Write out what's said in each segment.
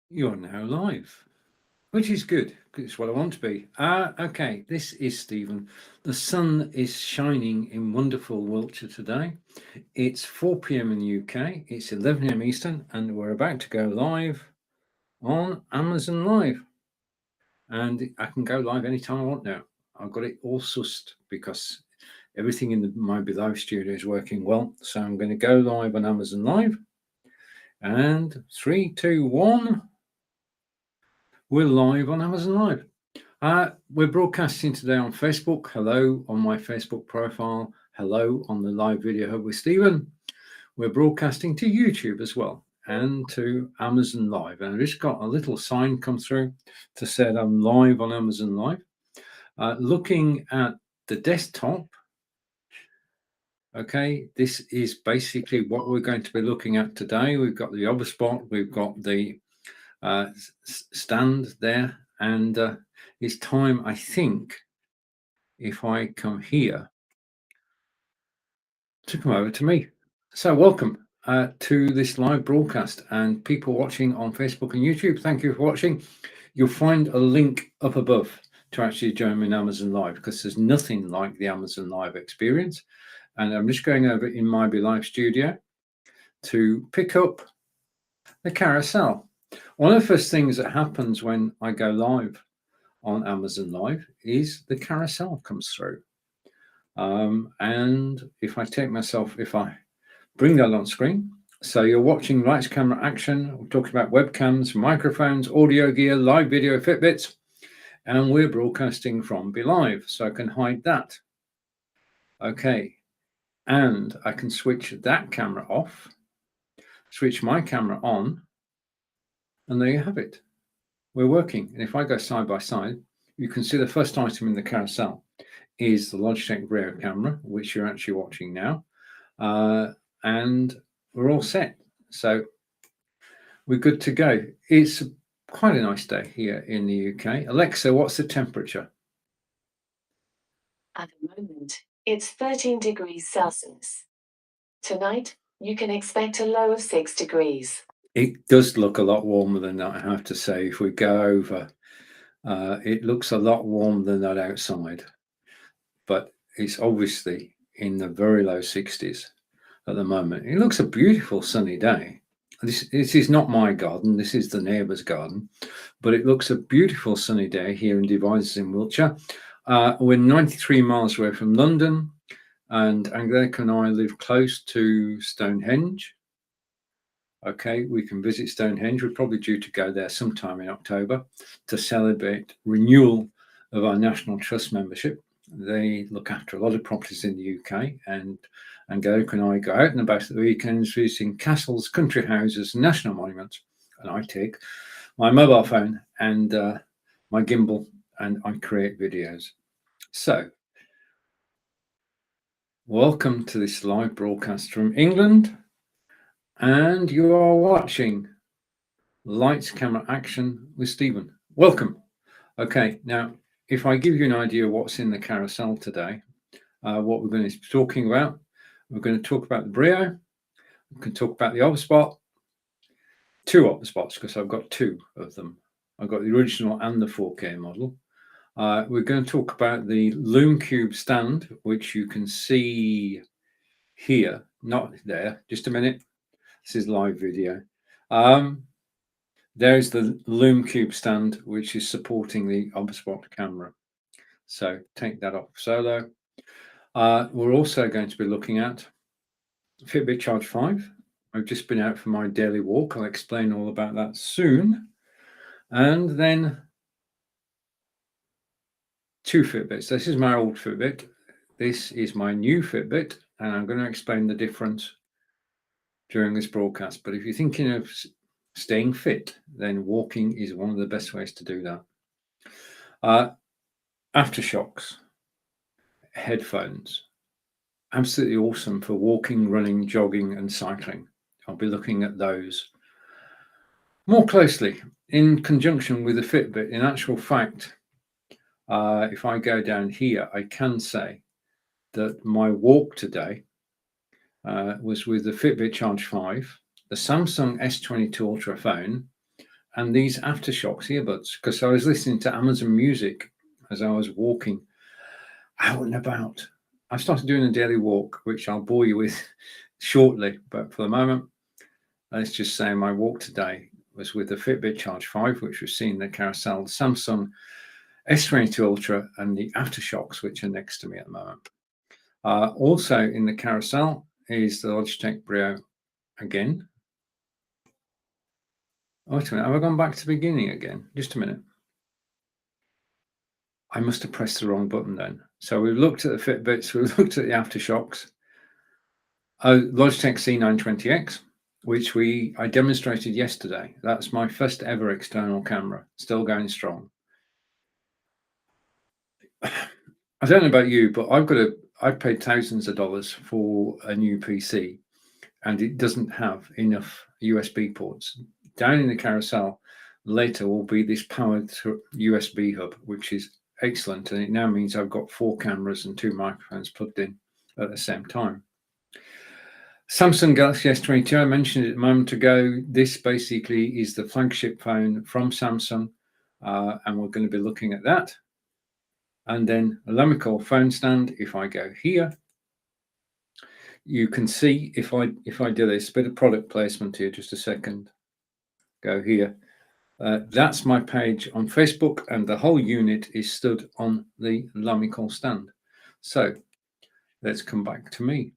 You're now live, which is good. It's what I want to be. Okay, this is Stephen. The sun is shining in wonderful Wiltshire today. It's 4 p.m. in the UK, it's 11 a.m. Eastern, and we're about to go live on Amazon Live. And I can go live anytime I want now. I've got it all sussed because everything in my Be Live studio is working well. So I'm going to go live on Amazon Live. And 3, 2, 1. We're live on Amazon Live. We're broadcasting today on Facebook. Hello on my Facebook profile. Hello on the live video hub with Stephen. We're broadcasting to YouTube as well and to Amazon Live. And I just got a little sign come through to say I'm live on Amazon Live. Looking at the desktop, okay, this is basically what we're going to be looking at today. We've got the Overspot, we've got the stand there, and it's time, I think, if I come here, to come over to me. So welcome to this live broadcast, and people watching on Facebook and YouTube, thank you for watching. You'll find a link up above to actually join me in Amazon Live, because there's nothing like the Amazon Live experience. And I'm just going over in my Be Live studio to pick up the carousel. One of the first things that happens when I go live on Amazon Live is the carousel comes through. And if I bring that on screen, so you're watching lights, camera, action. We're talking about webcams, microphones, audio gear, live video, Fitbits, and we're broadcasting from Be Live, so I can hide that. Okay, and I can switch that camera off, switch my camera on, and there you have it. We're working. And if I go side by side, you can see the first item in the carousel is the Logitech Brio camera, which you're actually watching now. And we're all set. So we're good to go. It's quite a nice day here in the UK. Alexa, what's the temperature? At the moment, it's 13 degrees Celsius. Tonight, you can expect a low of 6 degrees. It does look a lot warmer than that, I have to say. If we go over, it looks a lot warmer than that outside. But it's obviously in the very low 60s at the moment. It looks a beautiful sunny day. This is not my garden, this is the neighbour's garden, but it looks a beautiful sunny day here in Devizes in Wiltshire. We're 93 miles away from London, and Angelica and I live close to Stonehenge. Okay, we can visit Stonehenge. We're probably due to go there sometime in October to celebrate renewal of our National Trust membership. They look after a lot of properties in the UK, and Angelica and I go out and about at the weekends visiting castles, country houses, national monuments, and I take my mobile phone and my gimbal and I create videos. So, welcome to this live broadcast from England, and you are watching Lights, Camera, Action with Stephen. Welcome. Okay, now, if I give you an idea of what's in the carousel today, what we're going to be talking about, we're going to talk about the Brio, we can talk about the Overspot, two Overspots, because I've got two of them. I've got the original and the 4K model. We're going to talk about the Loom Cube stand, which you can see here, not there. Just a minute. This is live video. There's the Loom Cube stand, which is supporting the Overspot camera. So take that off solo. We're also going to be looking at Fitbit Charge 5. I've just been out for my daily walk. I'll explain all about that soon. And then two Fitbits. This is my old Fitbit. This is my new Fitbit, and I'm going to explain the difference during this broadcast. But if you're thinking of staying fit, then walking is one of the best ways to do that. Aftershocks, headphones, absolutely awesome for walking, running, jogging, and cycling. I'll be looking at those more closely in conjunction with the Fitbit. In actual fact, if I go down here, I can say that my walk today was with the Fitbit Charge 5, the Samsung S22 Ultra phone, and these aftershocks earbuds, because I was listening to Amazon Music as I was walking out and about. I started doing a daily walk, which I'll bore you with shortly, but for the moment, let's just say my walk today was with the Fitbit Charge 5, which we've seen in the carousel, the Samsung S22 Ultra, and the aftershocks, which are next to me at the moment. Also in the carousel is the Logitech Brio again. Oh, wait a minute, have I gone back to the beginning again? Just a minute. I must have pressed the wrong button then. So we've looked at the Fitbits, we've looked at the aftershocks. Logitech C920X, which I demonstrated yesterday. That's my first ever external camera, still going strong. I don't know about you, but I've paid thousands of dollars for a new PC, and it doesn't have enough USB ports. Down in the carousel later will be this powered USB hub, which is excellent, and it now means I've got 4 cameras and 2 microphones plugged in at the same time. Samsung Galaxy S22, I mentioned it a moment ago. This basically is the flagship phone from Samsung, and we're going to be looking at that. And then a Lamical phone stand. If I go here, you can see if I do this bit of product placement here, just a second, go here. That's my page on Facebook, and the whole unit is stood on the Lamical stand. So let's come back to me.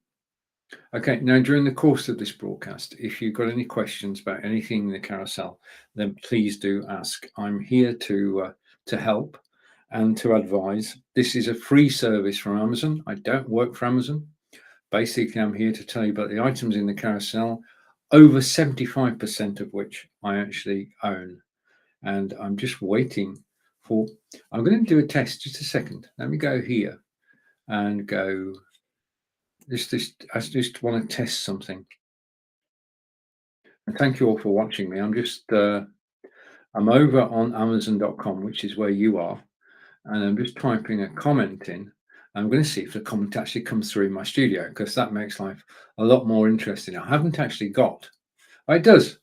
Okay, now during the course of this broadcast, if you've got any questions about anything in the carousel, then please do ask. I'm here to help and to advise. This is a free service from Amazon. I don't work for Amazon. Basically, I'm here to tell you about the items in the carousel, over 75% of which I actually own. And I'm just waiting for, I'm going to do a test, just a second. Let me go here and go, I just want to test something. And thank you all for watching me. I'm over on Amazon.com, which is where you are. And I'm just typing a comment in. I'm going to see if the comment actually comes through in my studio, because that makes life a lot more interesting. I haven't actually got, oh, it does.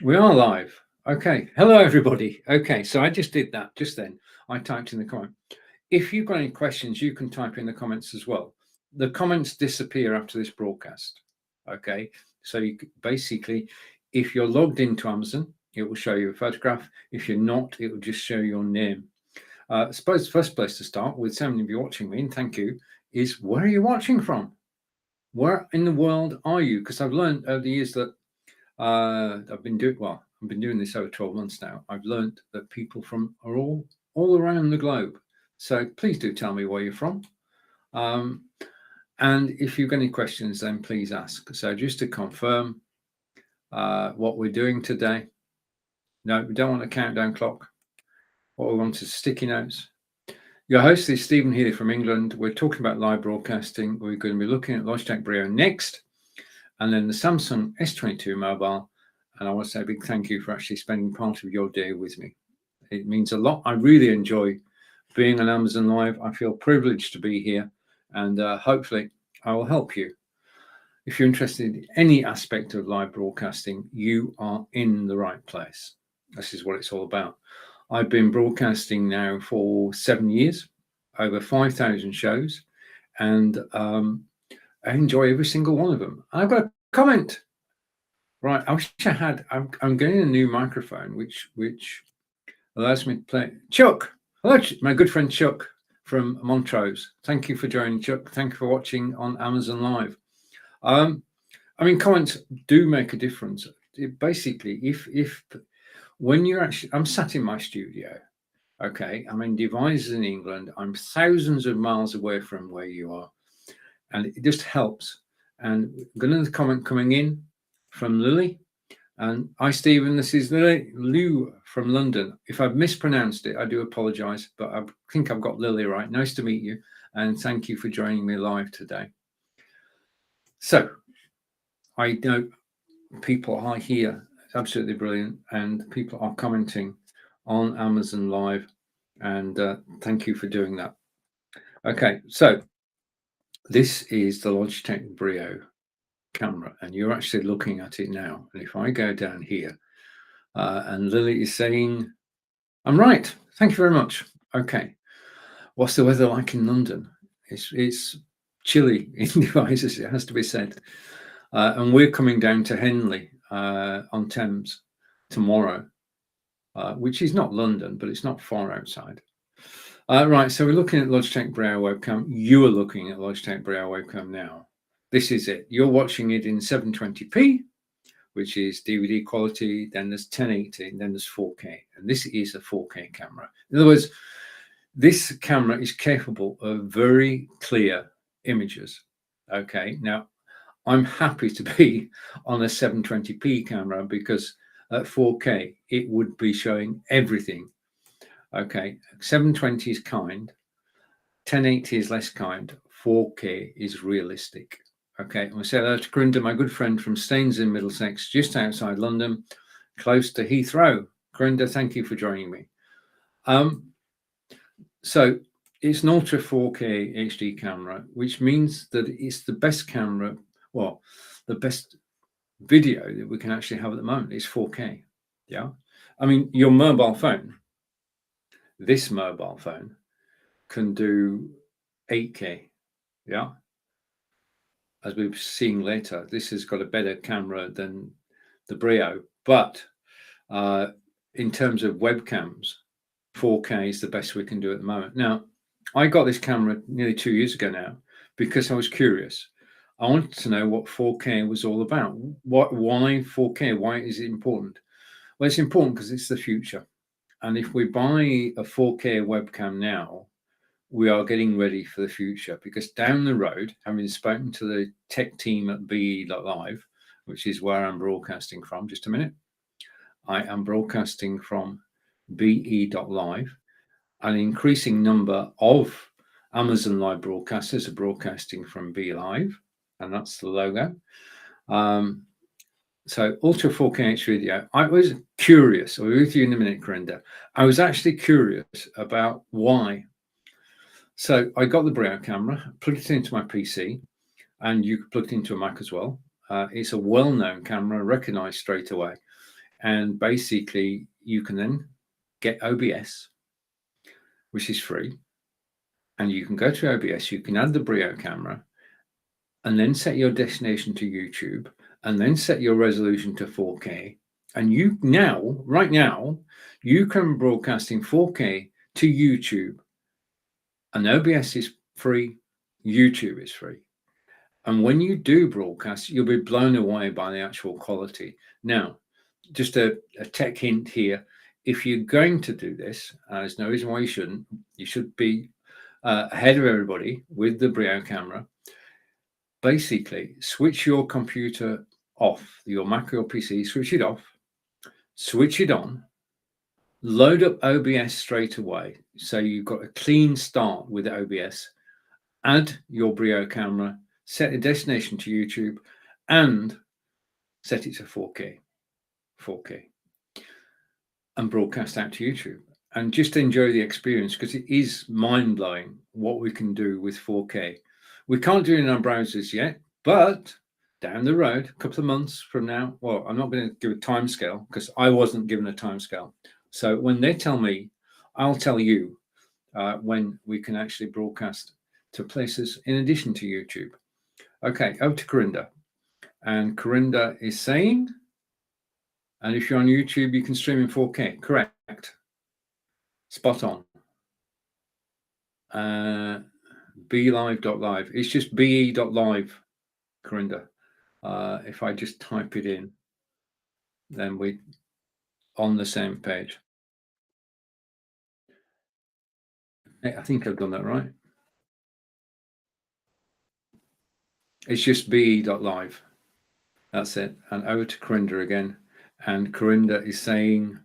We are live. Okay. Hello, everybody. Okay. So I just did that just then. I typed in the comment. If you've got any questions, you can type in the comments as well. The comments disappear after this broadcast. Okay. So you basically, if you're logged into Amazon, it will show you a photograph. If you're not, it will just show your name. I suppose the first place to start with, so many of you watching me, and thank you, is where are you watching from? Where in the world are you? Because I've learned over the years that I've been doing this over 12 months now. I've learned that people are all around the globe. So please do tell me where you're from. And if you've got any questions, then please ask. So just to confirm what we're doing today. No, we don't want a countdown clock. What we want is sticky notes. Your host is Stephen Healey from England. We're talking about live broadcasting. We're going to be looking at Logitech Brio next, and then the Samsung S22 mobile. And I want to say a big thank you for actually spending part of your day with me. It means a lot. I really enjoy being on Amazon Live. I feel privileged to be here, and hopefully I will help you. If you're interested in any aspect of live broadcasting, you are in the right place. This is what it's all about. I've been broadcasting now for 7 years, over 5,000 shows, and I enjoy every single one of them. I've got a comment. Right, I wish I had. I'm getting a new microphone, which allows me to play. Chuck, hello, my good friend Chuck from Montrose. Thank you for joining, Chuck. Thank you for watching on Amazon Live. I mean, comments do make a difference. Basically, if when you're actually, I'm sat in my studio. Okay, I'm in Devizes in England. I'm thousands of miles away from where you are, and it just helps. And got another comment coming in from Lily. And hi, Stephen. This is Lou from London. If I've mispronounced it, I do apologise, but I think I've got Lily right. Nice to meet you, and thank you for joining me live today. So, I know people are here, absolutely brilliant, and people are commenting on Amazon Live, and thank you for doing that. Okay, so this is the Logitech Brio camera, and you're actually looking at it now. And if I go down here, And Lily is saying, I'm right. Thank you very much. Okay. What's the weather like in London? It's chilly in Devizes, it has to be said. And we're coming down to Henley on Thames tomorrow, which is not London, but it's not far outside. Right, so we're looking at Logitech Braille webcam. You are looking at Logitech Braille webcam now. This is it. You're watching it in 720p, which is DVD quality. Then there's 1080, and then there's 4K. And this is a 4K camera. In other words, this camera is capable of very clear images. Okay, now I'm happy to be on a 720p camera because at 4K it would be showing everything. Okay, 720 is kind, 1080 is less kind, 4K is realistic. Okay, I say hello to Corinda, my good friend from Staines in Middlesex, just outside London, close to Heathrow. Corinda, thank you for joining me. So it's an ultra 4K HD camera, which means that it's the best camera, well, the best video that we can actually have at the moment is 4K. Yeah, I mean, your mobile phone, this mobile phone can do 8K. Yeah, as we've seen later, this has got a better camera than the Brio, but in terms of webcams, 4K is the best we can do at the moment. Now, I got this camera nearly 2 years ago now because I was curious. I wanted to know what 4K was all about. Why 4K? Why is it important? Well, it's important because it's the future. And if we buy a 4K webcam now, we are getting ready for the future, because down the road, having spoken to the tech team at be.live, which is where I'm broadcasting from, just a minute. I am broadcasting from be.live. An increasing number of Amazon Live broadcasters are broadcasting from Be Live, and that's the logo. So Ultra 4K HD video. I was curious. I'll be with you in a minute, Corinda. I was actually curious about why. So I got the Brio camera, plugged it into my PC, and you could plug it into a Mac as well. It's a well-known camera, recognized straight away. And basically, you can then get OBS, which is free. And you can go to OBS, you can add the Brio camera, and then set your destination to YouTube, and then set your resolution to 4K. And you now, right now, you can broadcast in 4K to YouTube. And OBS is free, YouTube is free. And when you do broadcast, you'll be blown away by the actual quality. Now, just a tech hint here. If you're going to do this, there's no reason why you shouldn't. You should be ahead of everybody with the Brio camera. Basically, switch your computer off, your Mac or your PC, switch it off, switch it on, load up OBS straight away. So you've got a clean start with OBS, add your Brio camera, set a destination to YouTube, and set it to 4K, and broadcast out to YouTube. And just enjoy the experience, because it is mind-blowing what we can do with 4K. We can't do it in our browsers yet, but down the road, a couple of months from now, well, I'm not going to give a time scale because I wasn't given a time scale. So when they tell me, I'll tell you when we can actually broadcast to places in addition to YouTube. Okay, over to Corinda. And Corinda is saying, and if you're on YouTube, you can stream in 4K. Correct. Spot on. BeLive.live. It's just be.live, Corinda. If I just type it in, then we're on the same page. I think I've done that right. It's just be.live. That's it. And over to Corinda again. And Corinda is saying,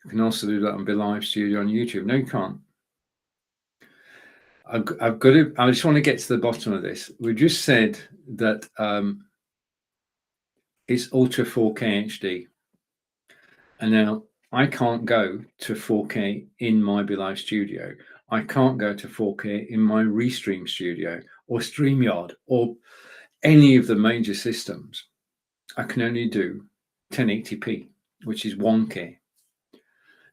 you can also do that on Be Live Studio on YouTube. No, you can't. I've got to, I just want to get to the bottom of this. We just said that it's Ultra 4K HD. And now I can't go to 4K in my Be Live Studio. I can't go to 4K in my Restream Studio or StreamYard or any of the major systems. I can only do 1080p. which is 1K.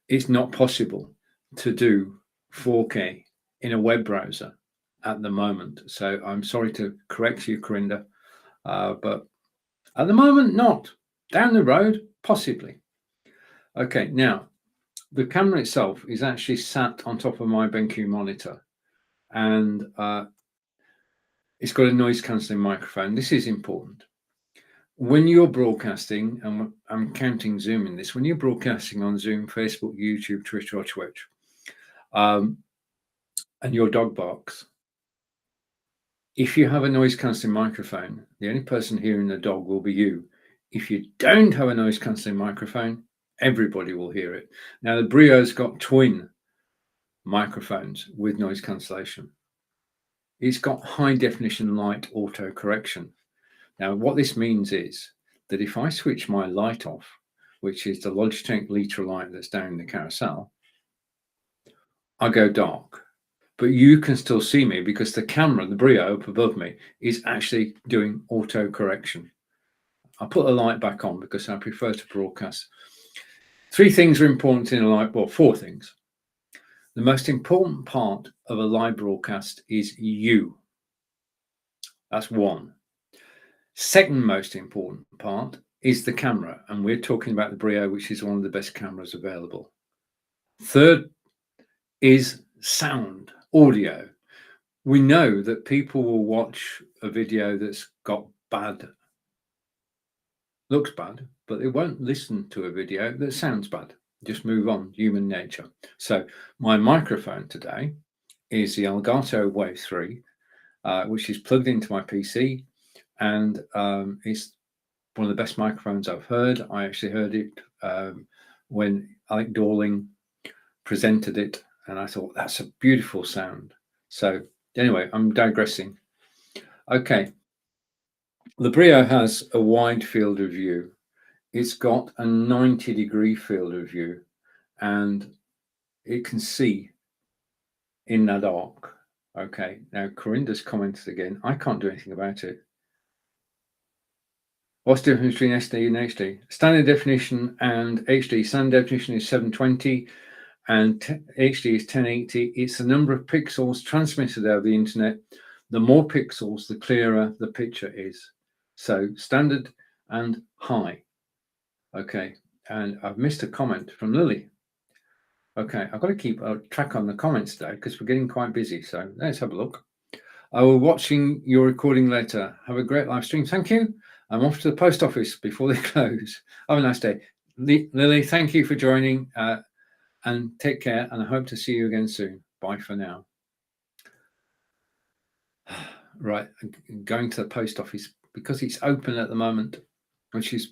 It's not possible to do 4K in a web browser at the moment. So I'm sorry to correct you, Corinda, but at the moment, not. Down the road, possibly. Okay, now, the camera itself is actually sat on top of my BenQ monitor, and it's got a noise cancelling microphone. This is important. When you're broadcasting, and I'm counting Zoom in this, when you're broadcasting on Zoom, Facebook, YouTube, Twitter, or Twitch, and your dog barks, if you have a noise cancelling microphone, the only person hearing the dog will be you. If you don't have a noise cancelling microphone, everybody will hear it. Now, the Brio's got twin microphones with noise cancellation. It's got high definition light auto correction. Now, what this means is that if I switch my light off, which is the Logitech Litra light that's down in the carousel, I go dark. But you can still see me because the camera, the Brio up above me, is actually doing auto correction. I'll put the light back on because I prefer to broadcast. 3 things are important in a live, well, 4 things. The most important part of a live broadcast is you. That's 1. Second most important part is the camera, and we're talking about the Brio, which is one of the best cameras available. Third is sound, audio. We know that people will watch a video that's got looks bad, but they won't listen to a video that sounds bad. Just move on, human nature. So my microphone today is the Elgato Wave 3, which is plugged into my PC, and it's one of the best microphones I've heard. I actually heard it when Alec Dorling presented it, and I thought, that's a beautiful sound. So anyway, I'm digressing. Okay, the Brio has a wide field of view. It's got a 90-degree field of view, and it can see in the dark. Okay, now Corinda's commented again. I can't do anything about it. What's the difference between SD and HD? Standard definition and HD. Standard definition is 720 and HD is 1080. It's the number of pixels transmitted over the internet. The more pixels, the clearer the picture is. So standard and high. Okay, and I've missed a comment from Lily. Okay, I've got to keep a track on the comments today because we're getting quite busy. So let's have a look. I will watching your recording later. Have a great live stream. Thank you. I'm off to the post office before they close. Have a nice day. Lily, thank you for joining and take care. And I hope to see you again soon. Bye for now. Right, I'm going to the post office because it's open at the moment, which is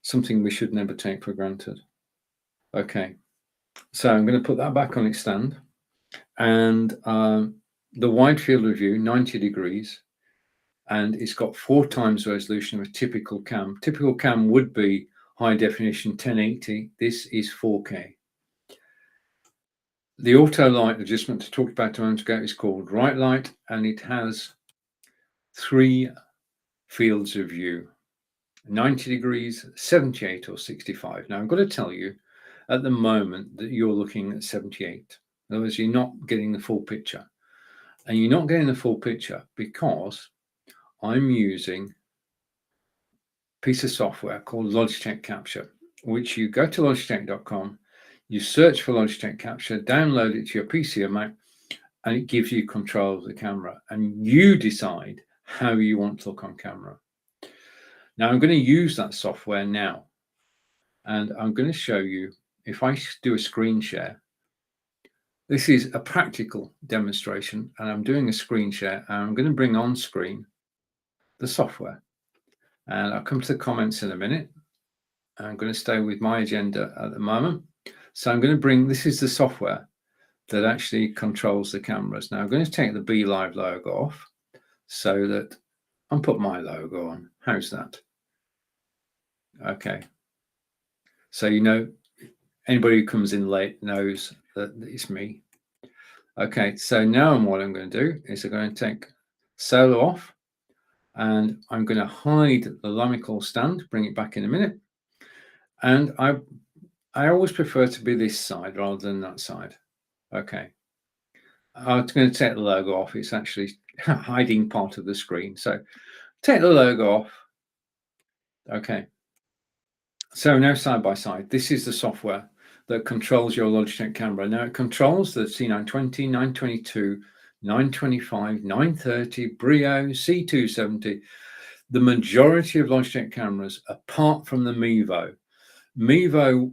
something we should never take for granted. Okay, so I'm going to put that back on its stand, and the wide field of view, 90 degrees, and it's got 4 times the resolution of a typical cam. Typical cam would be high definition 1080. This is 4K. The auto light adjustment I talked about a moment ago is called right light, and it has 3 fields of view: 90 degrees, 78 or 65. Now, I'm going to tell you at the moment that you're looking at 78. In other words, you're not getting the full picture. And you're not getting the full picture because I'm using a piece of software called Logitech Capture, which you go to logitech.com, you search for Logitech Capture, download it to your PC or Mac, and it gives you control of the camera. And you decide how you want to look on camera. Now, I'm going to use that software now, and I'm going to show you, if I do a screen share, this is a practical demonstration, and I'm doing a screen share, and I'm going to bring on screen the software. And I'll come to the comments in a minute. I'm going to stay with my agenda at the moment. So I'm going to bring, this is the software that actually controls the cameras. Now I'm going to take the Be Live logo off so that I'll put my logo on. How's that? Okay. So, you know, anybody who comes in late knows that it's me. Okay, so now what I'm going to do is I'm going to take solo off, and I'm going to hide the Lamical stand, bring it back in a minute. And I always prefer to be this side rather than that side. Okay. I'm going to take the logo off. It's actually hiding part of the screen. So take the logo off. Okay. So now side by side, this is the software that controls your Logitech camera. Now it controls the C920, 922, 925, 930, Brio, C270, the majority of Logitech cameras, apart from the Mevo. Mevo,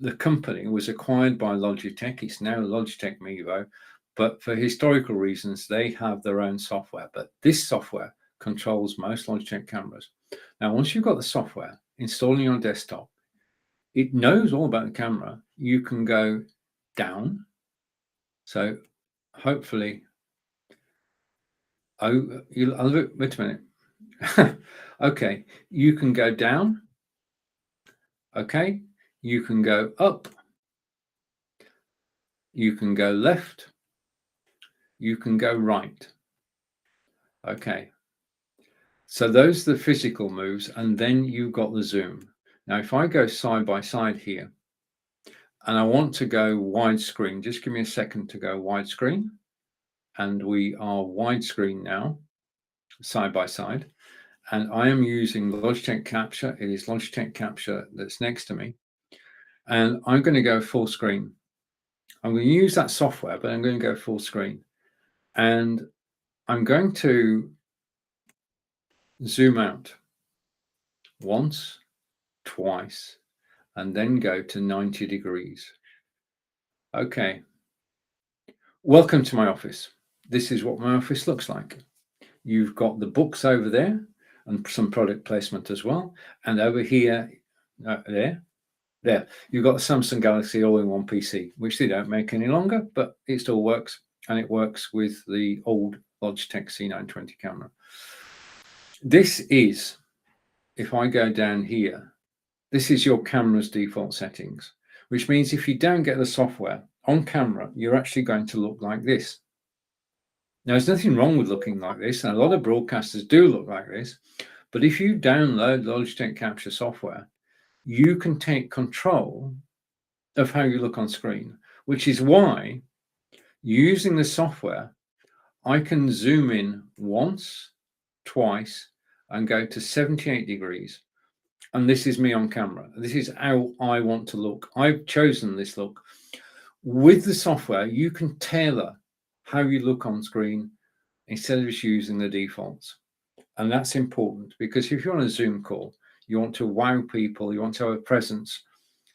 the company, was acquired by Logitech. It's now Logitech Mevo, but for historical reasons, they have their own software. But this software controls most Logitech cameras. Now, once you've got the software installed on your desktop, it knows all about the camera. You can go down. So hopefully, wait a minute. Okay, you can go down. Okay, you can go up. You can go left. You can go right. Okay. So those are the physical moves, and then you've got the zoom. Now, if I go side by side here, and I want to go widescreen, just give me a second to go widescreen. And we are widescreen now, side by side. And I am using Logitech Capture. It is Logitech Capture that's next to me. And I'm going to go full screen. I'm going to use that software, but I'm going to go full screen. And I'm going to zoom out once, twice, and then go to 90 degrees. Okay. Welcome to my office. This is what my office looks like. You've got the books over there and some product placement as well. And over here, there, you've got the Samsung Galaxy all-in-one PC, which they don't make any longer, but it still works. And it works with the old Logitech C920 camera. This is, if I go down here, this is your camera's default settings, which means if you don't get the software on camera, you're actually going to look like this. Now, there's nothing wrong with looking like this, and a lot of broadcasters do look like this, but if you download Logitech Capture software, you can take control of how you look on screen, which is why using the software, I can zoom in once, twice, and go to 78 degrees. And this is me on camera. This is how I want to look. I've chosen this look. With the software, you can tailor how you look on screen instead of just using the defaults. And that's important because if you're on a Zoom call, you want to wow people, you want to have a presence,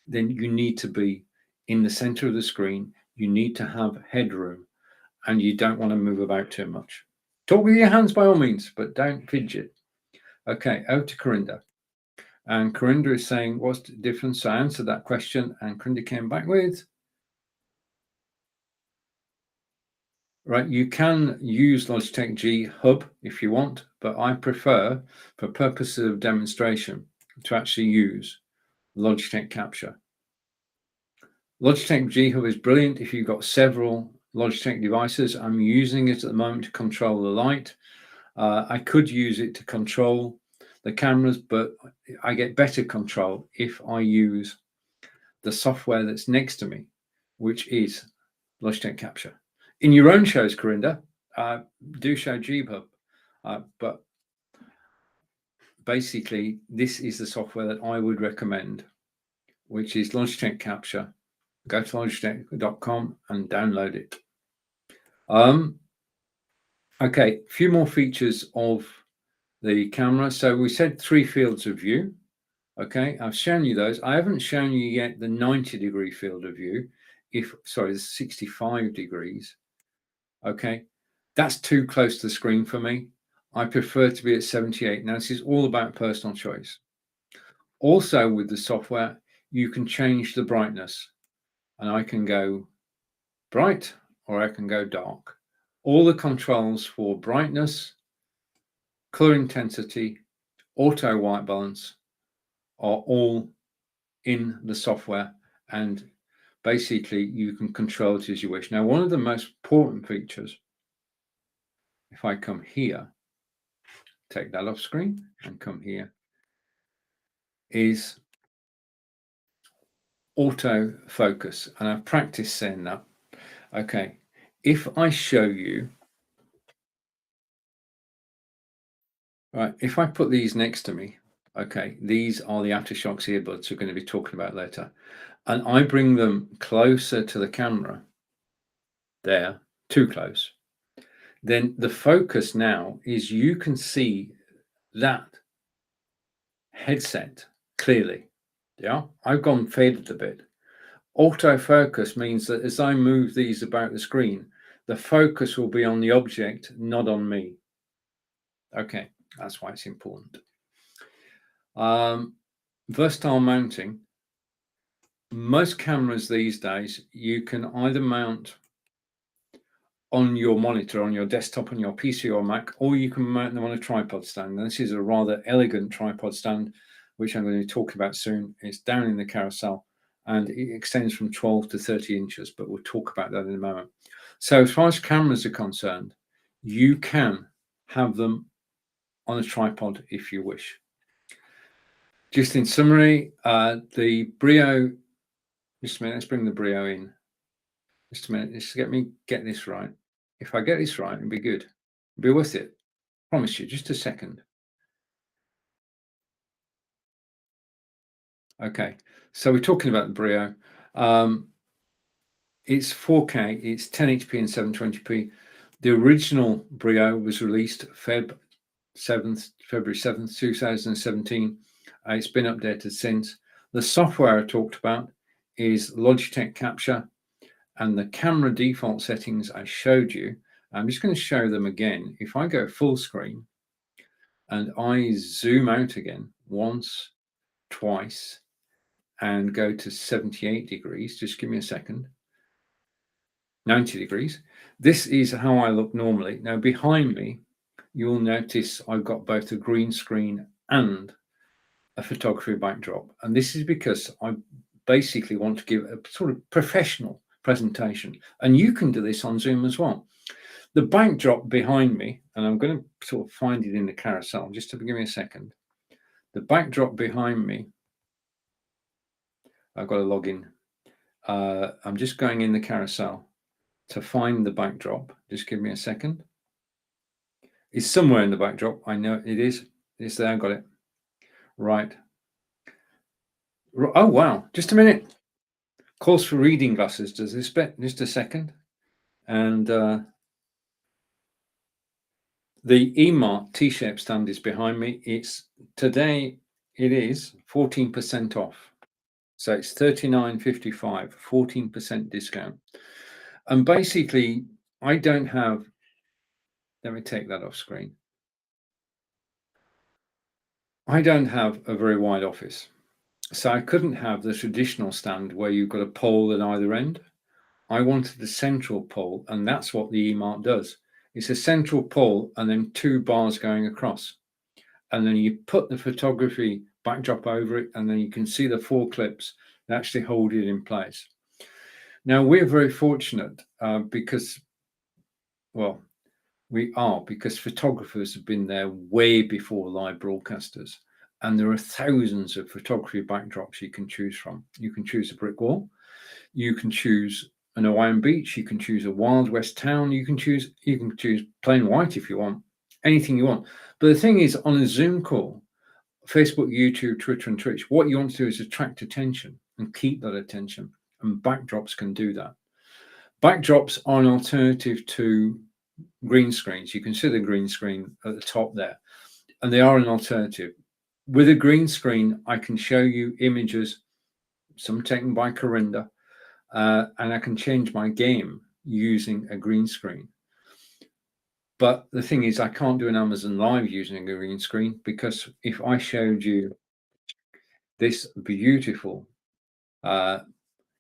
then you need to be in the center of the screen. You need to have headroom and you don't want to move about too much. Talk with your hands by all means, but don't fidget. Okay, over to Corinda. And Corinda is saying, what's the difference? So I answered that question and Corinda came back with, right, you can use Logitech G Hub if you want, but I prefer, for purposes of demonstration, to actually use Logitech Capture. Logitech G Hub is brilliant if you've got several Logitech devices. I'm using it at the moment to control the light. I could use it to control the cameras, but I get better control if I use the software that's next to me, which is Logitech Capture. In your own shows, Corinda, do show G Hub, but basically this is the software that I would recommend, which is Logitech Capture. Go to logitech.com and download it. Okay, a few more features of the camera. So we said 3 fields of view. Okay, I've shown you those. I haven't shown you yet the 90-degree field of view. The 65 degrees. Okay, that's too close to the screen for me. I prefer to be at 78. Now, this is all about personal choice. Also, with the software, you can change the brightness, and I can go bright or I can go dark. All the controls for brightness, color intensity, auto white balance are all in the software, and basically you can control it as you wish. Now, one of the most important features, if I come here, take that off screen and come here, is auto focus, and I've practiced saying that. Okay, if I show you, right, if I put these next to me, okay, these are the Aftershocks earbuds we're going to be talking about later, and I bring them closer to the camera, there, too close, then the focus now is you can see that headset clearly. Yeah, I've gone faded a bit. Autofocus means that as I move these about the screen, the focus will be on the object, not on me. Okay, that's why it's important. Versatile mounting. Most cameras these days, you can either mount on your monitor, on your desktop, on your PC or Mac, or you can mount them on a tripod stand. And this is a rather elegant tripod stand, which I'm going to talk about soon. It's down in the carousel and it extends from 12 to 30 inches, but we'll talk about that in a moment. So as far as cameras are concerned, you can have them on a tripod if you wish. Just in summary, the Brio, just a minute, let's bring the Brio in. Just a minute, just get me get this right. If I get this right, it'll be good. It'll be worth it. Promise you, just a second. Okay, so we're talking about the Brio. It's 4K, it's 1080p and 720p. The original Brio was released February 7th, 2017. It's been updated since. The software I talked about is Logitech Capture, and the camera default settings I showed you. I'm just going to show them again. If I go full screen and I zoom out again once, twice, and go to 78 degrees, just give me a second, 90 degrees. This is how I look normally. Now behind me, you'll notice I've got both a green screen and a photography backdrop. And this is because I basically want to give a sort of professional presentation. And you can do this on Zoom as well. The backdrop behind me, and I'm going to sort of find it in the carousel, just to give me a second. The backdrop behind me, I've got to log in. I'm just going in the carousel to find the backdrop. Just give me a second. It's somewhere in the backdrop. I know it is. It's there. I got it. Right. Oh, wow. Just a minute. Calls for reading glasses. Does this bet? Just a second. And the eMart T-shaped stand is behind me. It's today. It is 14% off. So it's $39.55, 14% discount. And basically, I don't have. Let me take that off screen. I don't have a very wide office. So I couldn't have the traditional stand where you've got a pole at either end. I wanted the central pole, and that's what the eMart does. It's a central pole and then two bars going across. And then you put the photography backdrop over it, and then you can see the four clips that actually hold it in place. Now, we're very fortunate because photographers have been there way before live broadcasters. And there are thousands of photography backdrops you can choose from. You can choose a brick wall. You can choose an Hawaiian beach. You can choose a Wild West town. You can choose plain white if you want, anything you want. But the thing is, on a Zoom call, Facebook, YouTube, Twitter, and Twitch, what you want to do is attract attention and keep that attention. And backdrops can do that. Backdrops are an alternative to green screens. You can see the green screen at the top there, and they are an alternative. With a green screen, I can show you images, some taken by Corinda, and I can change my game using a green screen. But the thing is, I can't do an Amazon Live using a green screen, because if I showed you this beautiful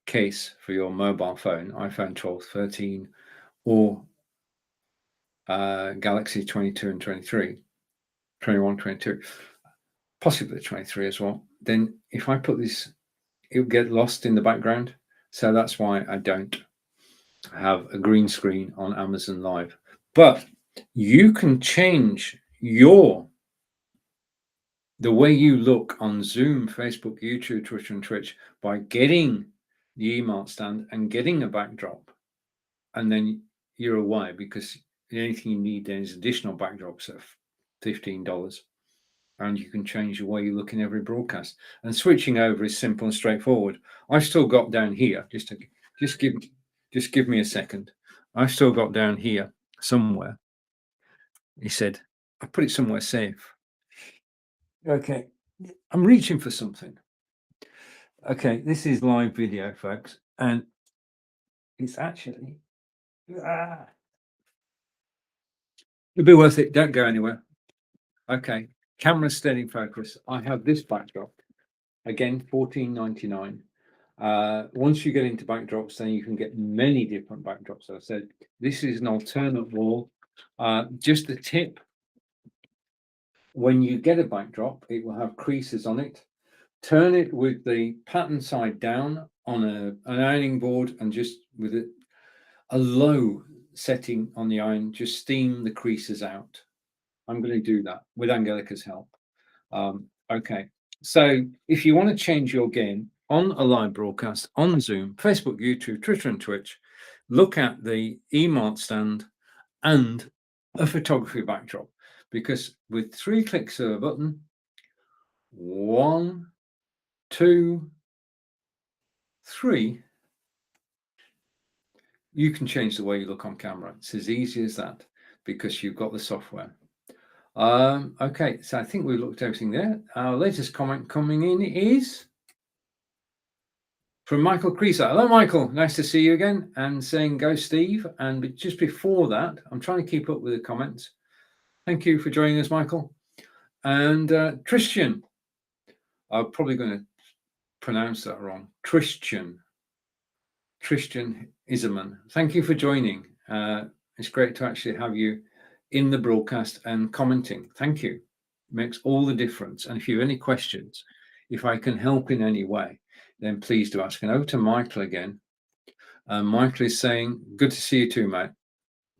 case for your mobile phone, iPhone 12, 13, or Galaxy 22 and 23, 21, 22, possibly 23 as well, then if I put this, it'll get lost in the background. So that's why I don't have a green screen on Amazon Live. But you can change the the way you look on Zoom, Facebook, YouTube, Twitter, and Twitch by getting the email stand and getting a backdrop, and then you're away, because the only thing you need then is additional backdrops of $15, and you can change the way you look in every broadcast. And switching over is simple and straightforward. I've still got down here, just give me a second. I've still got down here somewhere. He said, I put it somewhere safe. Okay, I'm reaching for something. Okay, this is live video, folks, and it's actually it'll be worth it. Don't go anywhere. Okay, camera steady focus. I have this backdrop again, $14.99. Once you get into backdrops, then you can get many different backdrops. As I said, this is an alternate wall. Just a tip: when you get a backdrop, it will have creases on it. Turn it with the pattern side down on an ironing board, and just with a low setting on the iron, just steam the creases out. I'm going to do that with Angelica's help. Okay, so if you want to change your game on a live broadcast on Zoom, Facebook, YouTube, Twitter, and Twitch, look at the email stand and a photography backdrop, because with 3 clicks of a button, 1, 2, 3, you can change the way you look on camera. It's as easy as that, because you've got the software. Okay, so I think we've looked at everything there. Our latest comment coming in is from Michael Creaser. Hello, Michael. Nice to see you again. And saying go, Steve. And just before that, I'm trying to keep up with the comments. Thank you for joining us, Michael. And Christian. I'm probably going to pronounce that wrong. Christian Iserman. Thank you for joining. It's great to actually have you in the broadcast and commenting. Thank you. It makes all the difference. And if you have any questions, if I can help in any way, then please do ask. And over to Michael again. Michael is saying, good to see you too, mate.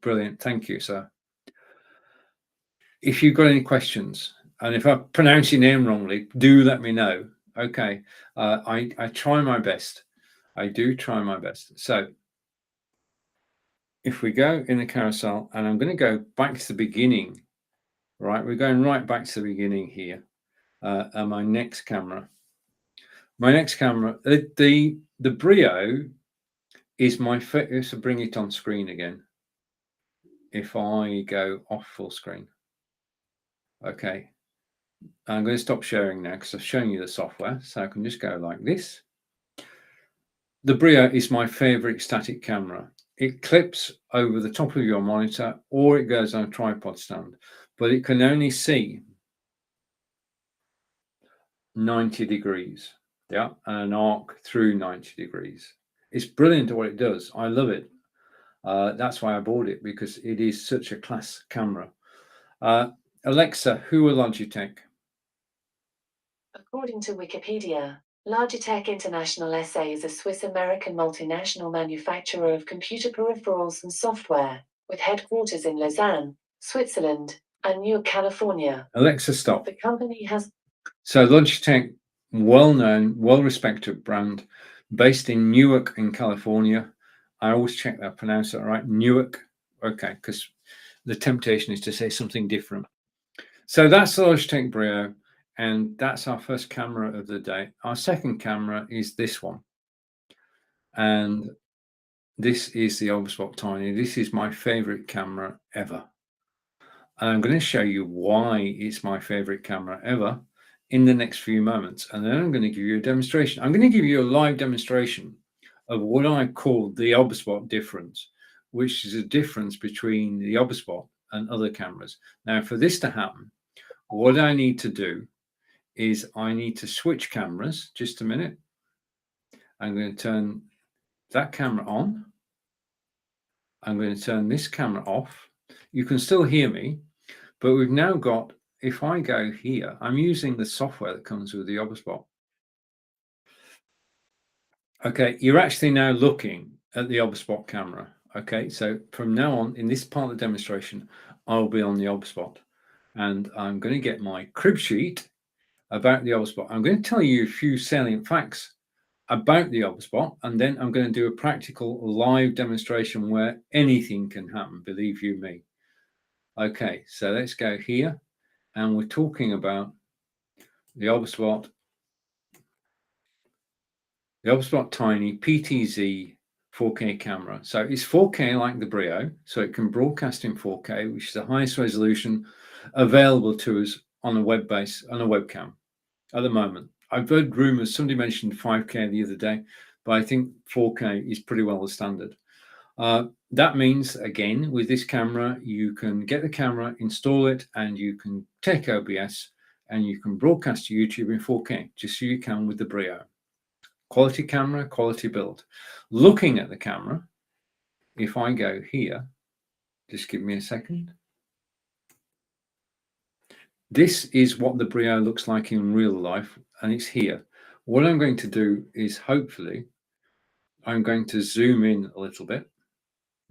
Brilliant. Thank you, sir. If you've got any questions, and if I pronounce your name wrongly, do let me know. Okay. I try my best. I do try my best. So if we go in the carousel, and I'm going to go back to the beginning, right? We're going right back to the beginning here. And my next camera, the Brio is my favorite. So bring it on screen again. If I go off full screen, okay, I'm going to stop sharing now because I've shown you the software, so I can just go like this. The Brio is my favorite static camera. It clips over the top of your monitor, or it goes on a tripod stand, but it can only see 90 degrees, yeah, and an arc through 90 degrees. It's brilliant at what it does. I love it. That's why I bought it, because it is such a class camera. Alexa, who are Logitech? According to Wikipedia, Logitech International SA is a Swiss-American multinational manufacturer of computer peripherals and software, with headquarters in Lausanne, Switzerland, and Newark, California. Alexa, stop. The company has... So Logitech, well-known, well-respected brand, based in Newark in California. I always check that, pronounce that right, Newark. Okay, because the temptation is to say something different. So that's the Logitech Brio, and that's our first camera of the day. Our second camera is this one, and this is the Obspot Tiny. This is my favorite camera ever, and I'm going to show you why it's my favorite camera ever in the next few moments, and then I'm going to give you a demonstration. I'm going to give you a live demonstration of what I call the Obspot difference, which is a difference between the Obspot and other cameras. Now, for this to happen, what I need to do is I need to switch cameras. Just a minute. I'm going to turn that camera on. I'm going to turn this camera off. You can still hear me, but we've now got, if I go here, I'm using the software that comes with the Obspot. Okay, you're actually now looking at the Obspot camera. Okay, so from now on, in this part of the demonstration, I'll be on the Obspot, and I'm going to get my crib sheet, about the OBSBot. I'm going to tell you a few salient facts about the OBSBot, and then I'm going to do a practical live demonstration where anything can happen, believe you me. Okay, so let's go here, and we're talking about the OBSBot Tiny PTZ 4K camera. So it's 4K like the Brio, so it can broadcast in 4K, which is the highest resolution available to us on a webcam at the moment. I've heard rumors, somebody mentioned 5K the other day, but I think 4K is pretty well the standard. That means, again, with this camera, you can get the camera, install it, and you can take OBS and you can broadcast to YouTube in 4K, just so you can with the Brio. Quality camera, quality build. Looking at the camera, if I go here, just give me a second. This is what the Brio looks like in real life, and it's here. What I'm going to do is, hopefully, I'm going to zoom in a little bit.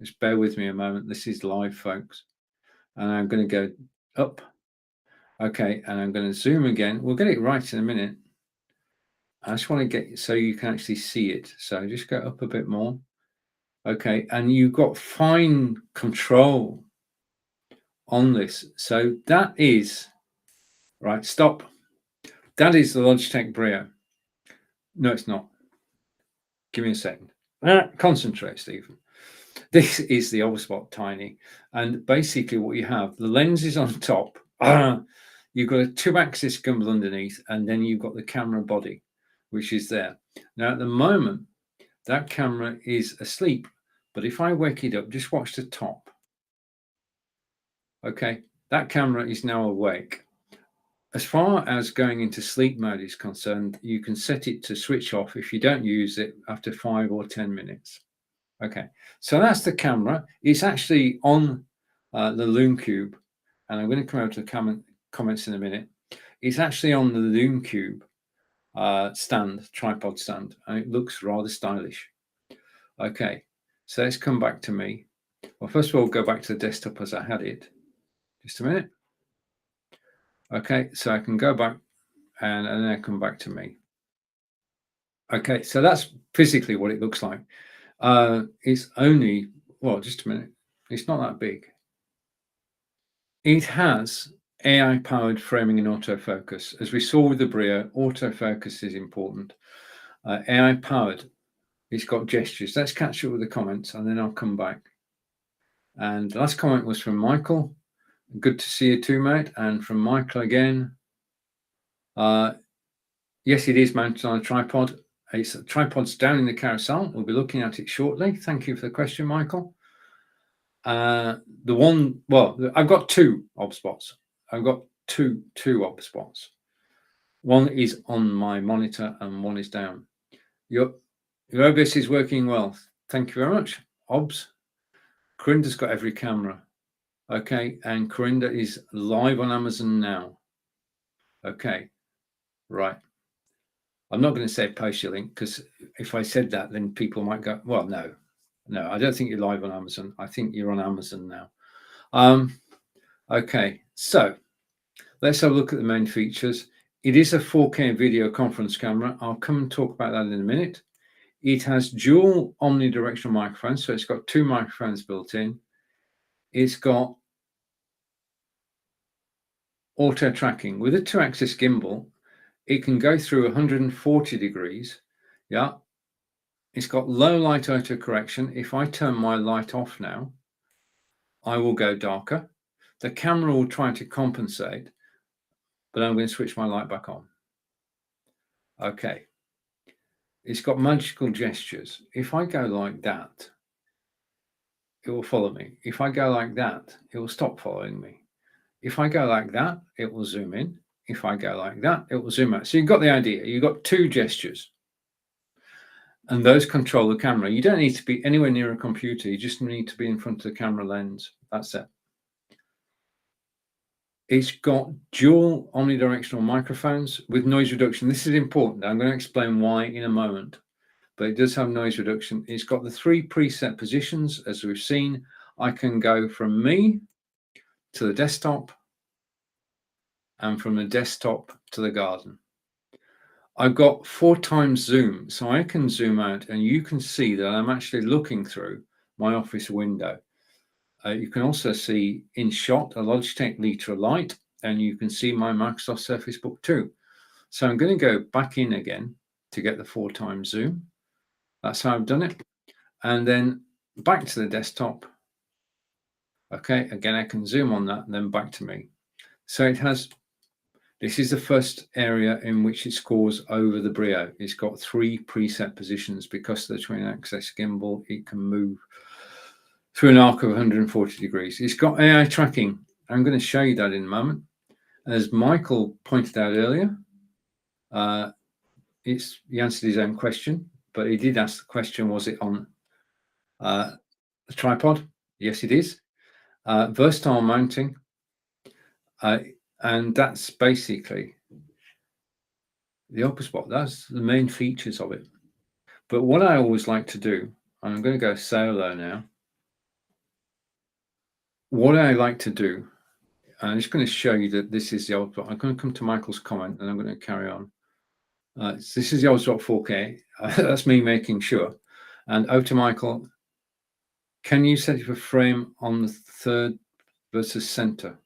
Just bear with me a moment. This is live, folks. And I'm going to go up. Okay, and I'm going to zoom again. We'll get it right in a minute. I just want to get so you can actually see it. So just go up a bit more. Okay, and you've got fine control on this. So that is, right, stop. That is the Logitech Brio. No, it's not. Give me a second. Concentrate, Stephen. This is the OBSBot Tiny. And basically what you have, the lens is on top. You've got a 2-axis gimbal underneath, and then you've got the camera body, which is there. Now, at the moment, that camera is asleep. But if I wake it up, just watch the top. Okay, that camera is now awake. As far as going into sleep mode is concerned, you can set it to switch off if you don't use it after 5 or 10 minutes. Okay, so that's the camera. It's actually on the Loom Cube, and I'm going to come over to the comments in a minute. It's actually on the Loom Cube tripod stand, and it looks rather stylish. Okay, so let's come back to me. Well, first of all, go back to the desktop as I had it. Just a minute. Okay, so I can go back and then I come back to me. Okay, so that's physically what it looks like. It's only, well, just a minute. It's not that big. It has AI-powered framing and autofocus. As we saw with the Brio, autofocus is important. AI-powered, it's got gestures. Let's catch up with the comments and then I'll come back. And the last comment was from Michael. Good to see you too, mate. And from Michael again. Yes, it is mounted on a tripod. It's tripod's down in the carousel. We'll be looking at it shortly. Thank you for the question, Michael. I've got two OBSBots. I've got two OBSBots. One is on my monitor and one is down. Your OBS is working well. Thank you very much. OBS. Corinda's got every camera. Okay, and Corinda is live on Amazon now. Okay, right. I'm not going to say post your link, because if I said that, then people might go, well, no, I don't think you're live on Amazon. I think you're on Amazon now. Okay, so let's have a look at the main features. It is a 4K video conference camera. I'll come and talk about that in a minute. It has dual omnidirectional microphones, so it's got 2 microphones built in. It's got auto tracking. With a 2-axis gimbal, it can go through 140 degrees. Yeah. It's got low light auto correction. If I turn my light off now, I will go darker. The camera will try to compensate, but I'm going to switch my light back on. Okay. It's got magical gestures. If I go like that, it will follow me. If I go like that, it will stop following me. If I go like that, it will zoom in. If I go like that, it will zoom out. So you've got the idea. You've got 2 gestures. And those control the camera. You don't need to be anywhere near a computer. You just need to be in front of the camera lens. That's it. It's got dual omnidirectional microphones with noise reduction. This is important. I'm going to explain why in a moment. But it does have noise reduction. It's got the 3 preset positions, as we've seen. I can go from me to the desktop, and from the desktop to the garden. I've got 4 times zoom, so I can zoom out and you can see that I'm actually looking through my office window. You can also see in shot a Logitech Litra light, and you can see my Microsoft Surface Book 2. So I'm going to go back in again to get the 4 times zoom. That's how I've done it. And then back to the desktop. Okay, again, I can zoom on that and then back to me. So it has, this is the first area in which it scores over the Brio. It's got 3 preset positions because of the twin axis gimbal. It can move through an arc of 140 degrees. It's got AI tracking. I'm going to show you that in a moment. As Michael pointed out earlier, he answered his own question, but he did ask the question, was it on the tripod? Yes, it is. Versatile mounting, and that's basically the OpusBot. That's the main features of it. But what I always like to do, and I'm going to go solo now. What I like to do, I'm just going to show you that this is the OpusBot. I'm going to come to Michael's comment and I'm going to carry on. This is the OpusBot 4K. That's me making sure. And over to Michael. Can you set it for frame on the third versus center?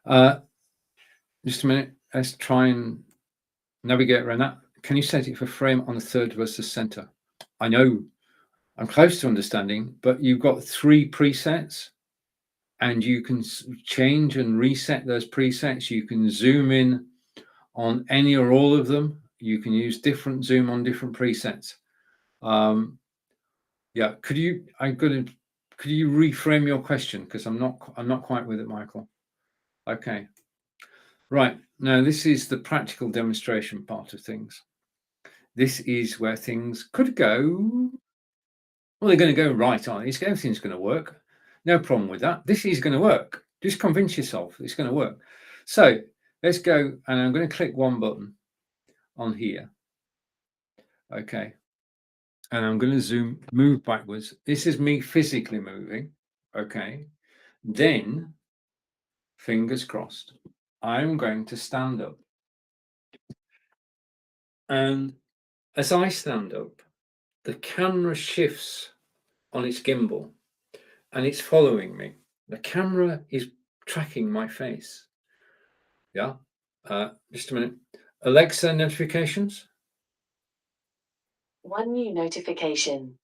Just a minute. Let's try and navigate around that. Can you set it for frame on the third versus center? I know I'm close to understanding, but you've got 3 presets and you can change and reset those presets. You can zoom in on any or all of them. You can use different zoom on different presets. Yeah, could you reframe your question, because I'm not quite with it, Michael. Okay, right, now this is the practical demonstration part of things. This is where things could go, well, they're going to go right on. Everything's going to work, no problem with that. This is going to work. Just convince yourself it's going to work. So let's go, and I'm going to click one button on here. Okay, and I'm going to move backwards. This is me physically moving. Okay, then fingers crossed, I'm going to stand up. And as I stand up, the camera shifts on its gimbal and it's following me. The camera is tracking my face. Yeah. Just a minute. Alexa, notifications. 1 new notification.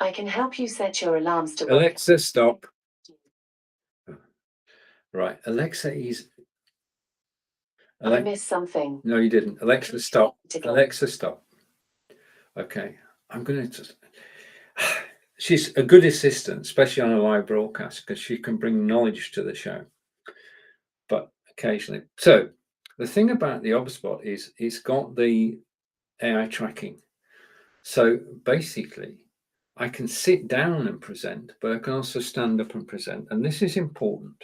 I can help you set your alarms to Alexa, stop. Right. Alexa is. I missed something. No, you didn't. Alexa, stop. Alexa, stop. Okay. I'm going to. She's a good assistant, especially on a live broadcast, because she can bring knowledge to the show. But occasionally. So the thing about the OpusBot is it's got the AI tracking. So basically, I can sit down and present, but I can also stand up and present. And this is important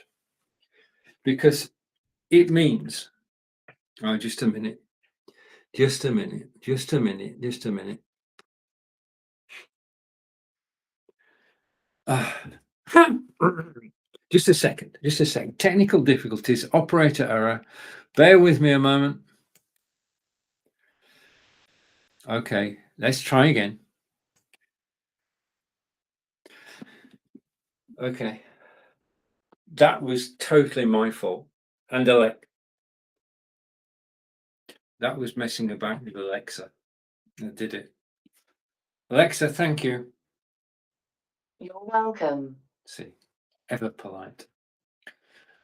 because it means, oh, just a minute. Just a minute. Just a second. Technical difficulties, operator error. Bear with me a moment. Okay, let's try again. Okay. That was totally my fault. And that was messing about with Alexa. I did it. Alexa, thank you. You're welcome. See, ever polite.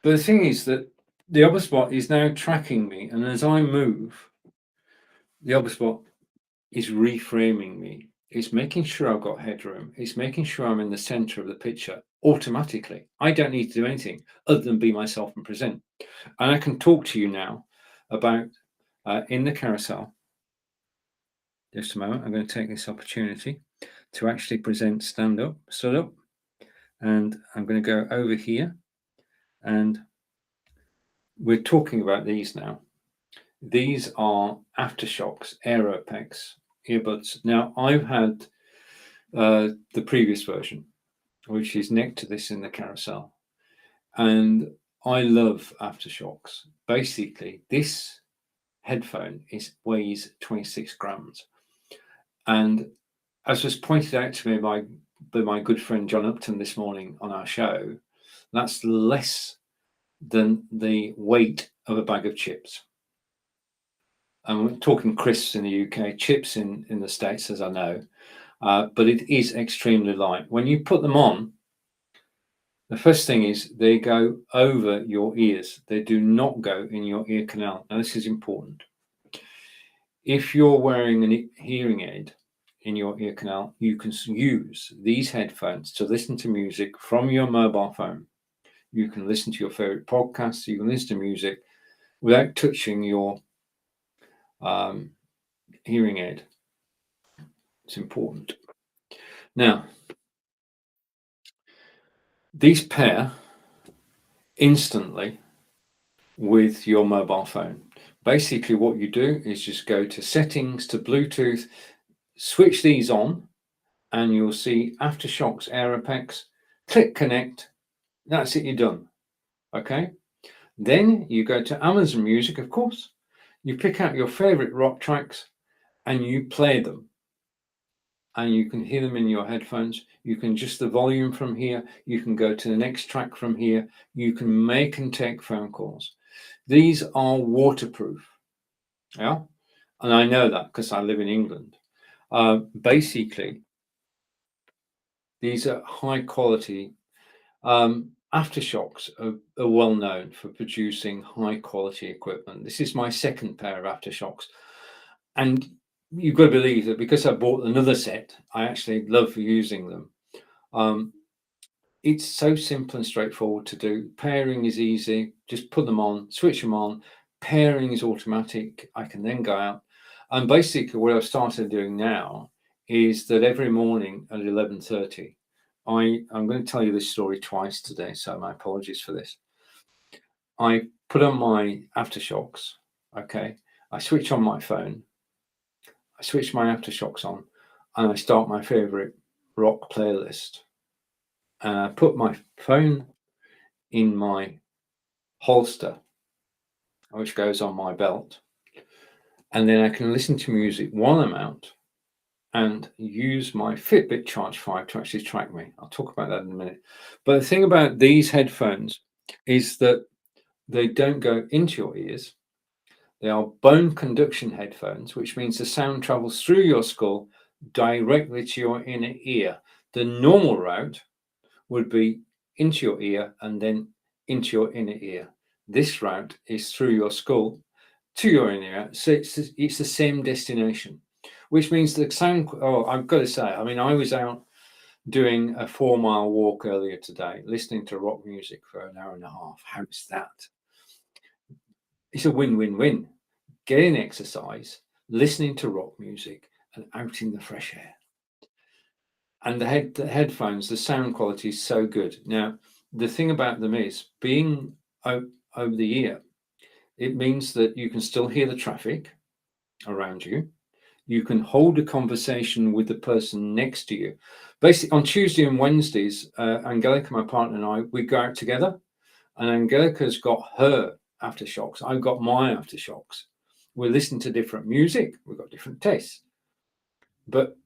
But the thing is that the OpusBot is now tracking me, and as I move, the OpusBot is reframing me. It's making sure I've got headroom. It's making sure I'm in the center of the picture automatically. I don't need to do anything other than be myself and present. And I can talk to you now about in the carousel. Just a moment. I'm going to take this opportunity to actually present stood up. And I'm going to go over here, and we're talking about these now. These are Aftershok's Aeropex earbuds. Now, I've had the previous version, which is next to this in the carousel. And I love aftershocks. Basically, this headphone weighs 26 grams. And as was pointed out to me by my good friend John Upton this morning on our show, that's less than the weight of a bag of chips. And we're talking crisps in the UK, chips in the States, as I know, but it is extremely light. When you put them on, the first thing is they go over your ears. They do not go in your ear canal. Now, this is important. If you're wearing a hearing aid in your ear canal, you can use these headphones to listen to music from your mobile phone. You can listen to your favorite podcasts. You can listen to music without touching your hearing aid. It's important. Now, these pair instantly with your mobile phone. Basically, what you do is just go to settings, to Bluetooth, switch these on, and you'll see Aftershocks Air Apex. Click connect. That's it, you're done. Okay. Then you go to Amazon Music, of course. You pick out your favorite rock tracks and you play them. And you can hear them in your headphones. You can adjust the volume from here. You can go to the next track from here. You can make and take phone calls. These are waterproof. Yeah. And I know that because I live in England. Basically, these are high quality. Aftershocks are well known for producing high quality equipment. This is my second pair of Aftershocks. And you've got to believe that because I bought another set, I actually love using them. It's so simple and straightforward to do. Pairing is easy. Just put them on, switch them on. Pairing is automatic. I can then go out. And basically what I've started doing now is that every morning at 11:30, I'm going to tell you this story twice today, so my apologies for this. I put on my Aftershocks, okay? I switch on my phone. I switch my Aftershocks on, and I start my favorite rock playlist. And I put my phone in my holster, which goes on my belt. And then I can listen to music while I'm out and use my Fitbit Charge 5 to actually track me. I'll talk about that in a minute. But the thing about these headphones is that they don't go into your ears. They are bone conduction headphones, which means the sound travels through your skull directly to your inner ear. The normal route would be into your ear and then into your inner ear. This route is through your skull to your inner ear. So it's the same destination, which means the sound. Oh, I've got to say, I mean, I was out doing a 4-mile walk earlier today, listening to rock music for an hour and a half. How's that? It's a win-win-win. Getting exercise, listening to rock music, and out in the fresh air. And the headphones, the sound quality is so good. Now, the thing about them is being over the ear, it means that you can still hear the traffic around you. You can hold a conversation with the person next to you. Basically, on Tuesday and Wednesdays, Angelica, my partner, and I, we go out together. And Angelica's got her Aftershocks. I've got my Aftershocks. We listen to different music. We've got different tastes. But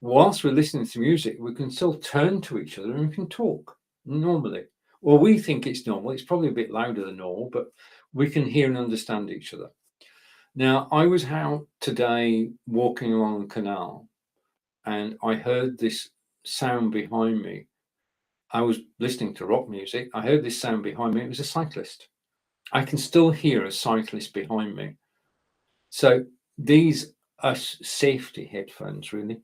whilst we're listening to music, we can still turn to each other and we can talk normally. Well, we think it's normal. It's probably a bit louder than normal, but we can hear and understand each other. Now, I was out today walking along the canal and I heard this sound behind me. I was listening to rock music. I heard this sound behind me. It was a cyclist. I can still hear a cyclist behind me. So these are safety headphones, really.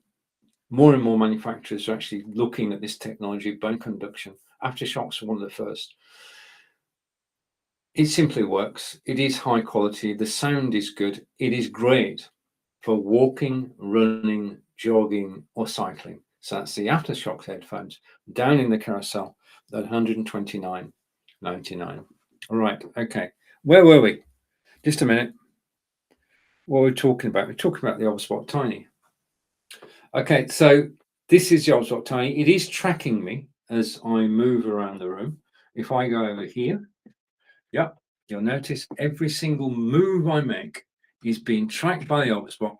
More and more manufacturers are actually looking at this technology, bone conduction. Aftershocks are one of the first. It simply works. It is high quality. The sound is good. It is great for walking, running, jogging, or cycling. So that's the Aftershocks headphones down in the carousel at $129.99. All right. Okay. Where were we? Just a minute. What we're talking about? We're talking about the Obspot Tiny. Okay. So this is the Obspot Tiny. It is tracking me as I move around the room. If I go over here, Yeah, you'll notice every single move I make is being tracked by the hotspot.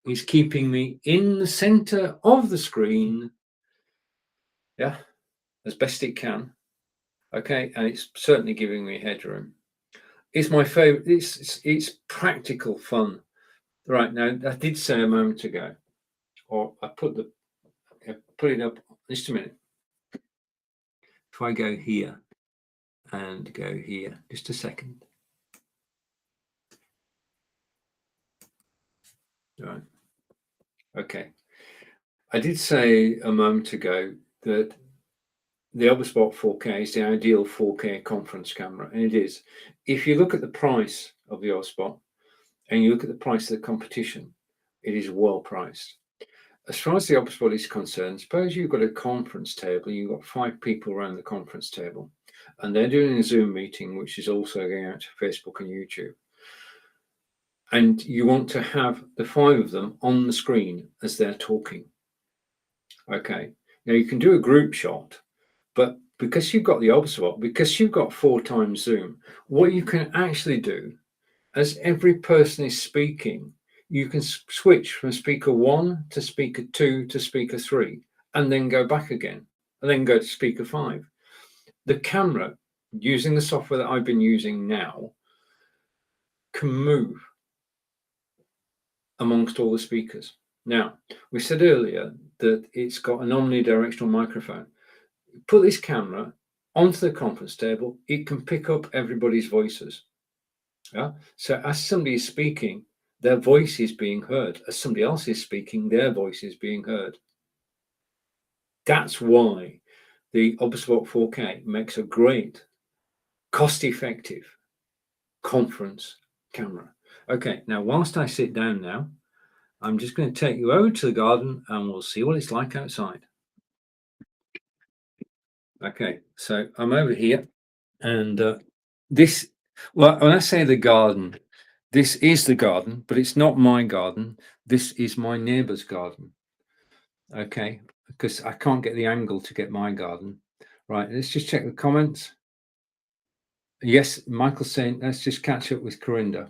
It's keeping me in the center of the screen, yeah, as best it can. Okay, and it's certainly giving me headroom. It's my favorite. It's practical fun. Right, now I did say a moment ago, or I put it up just a minute. If I go here and go here, just a second. Right. Okay. I did say a moment ago that the Elberspot 4K is the ideal 4K conference camera, and it is. If you look at the price of the Elberspot and you look at the price of the competition, it is well priced. As far as the Elberspot is concerned, suppose you've got a conference table, you've got 5 people around the conference table, and they're doing a Zoom meeting, which is also going out to Facebook and YouTube. And you want to have the 5 of them on the screen as they're talking. Okay, now you can do a group shot, but because you've got the Elberspot, because you've got 4 times Zoom, what you can actually do, as every person is speaking, you can switch from speaker 1 to speaker 2 to speaker 3, and then go back again, and then go to speaker 5. The camera, using the software that I've been using now, can move amongst all the speakers. Now, we said earlier that it's got an omnidirectional microphone. Put this camera onto the conference table, it can pick up everybody's voices. Yeah. So as somebody is speaking, their voice is being heard. As somebody else is speaking, their voice is being heard. That's why the Elberspot 4K makes a great, cost-effective conference camera. Okay, now whilst I sit down now, I'm just going to take you over to the garden and we'll see what it's like outside. Okay, so I'm over here and this, well, when I say the garden, this is the garden, but it's not my garden. This is my neighbor's garden. Okay, because I can't get the angle to get my garden. Right, let's just check the comments. Yes, Michael's saying, let's just catch up with Corinda.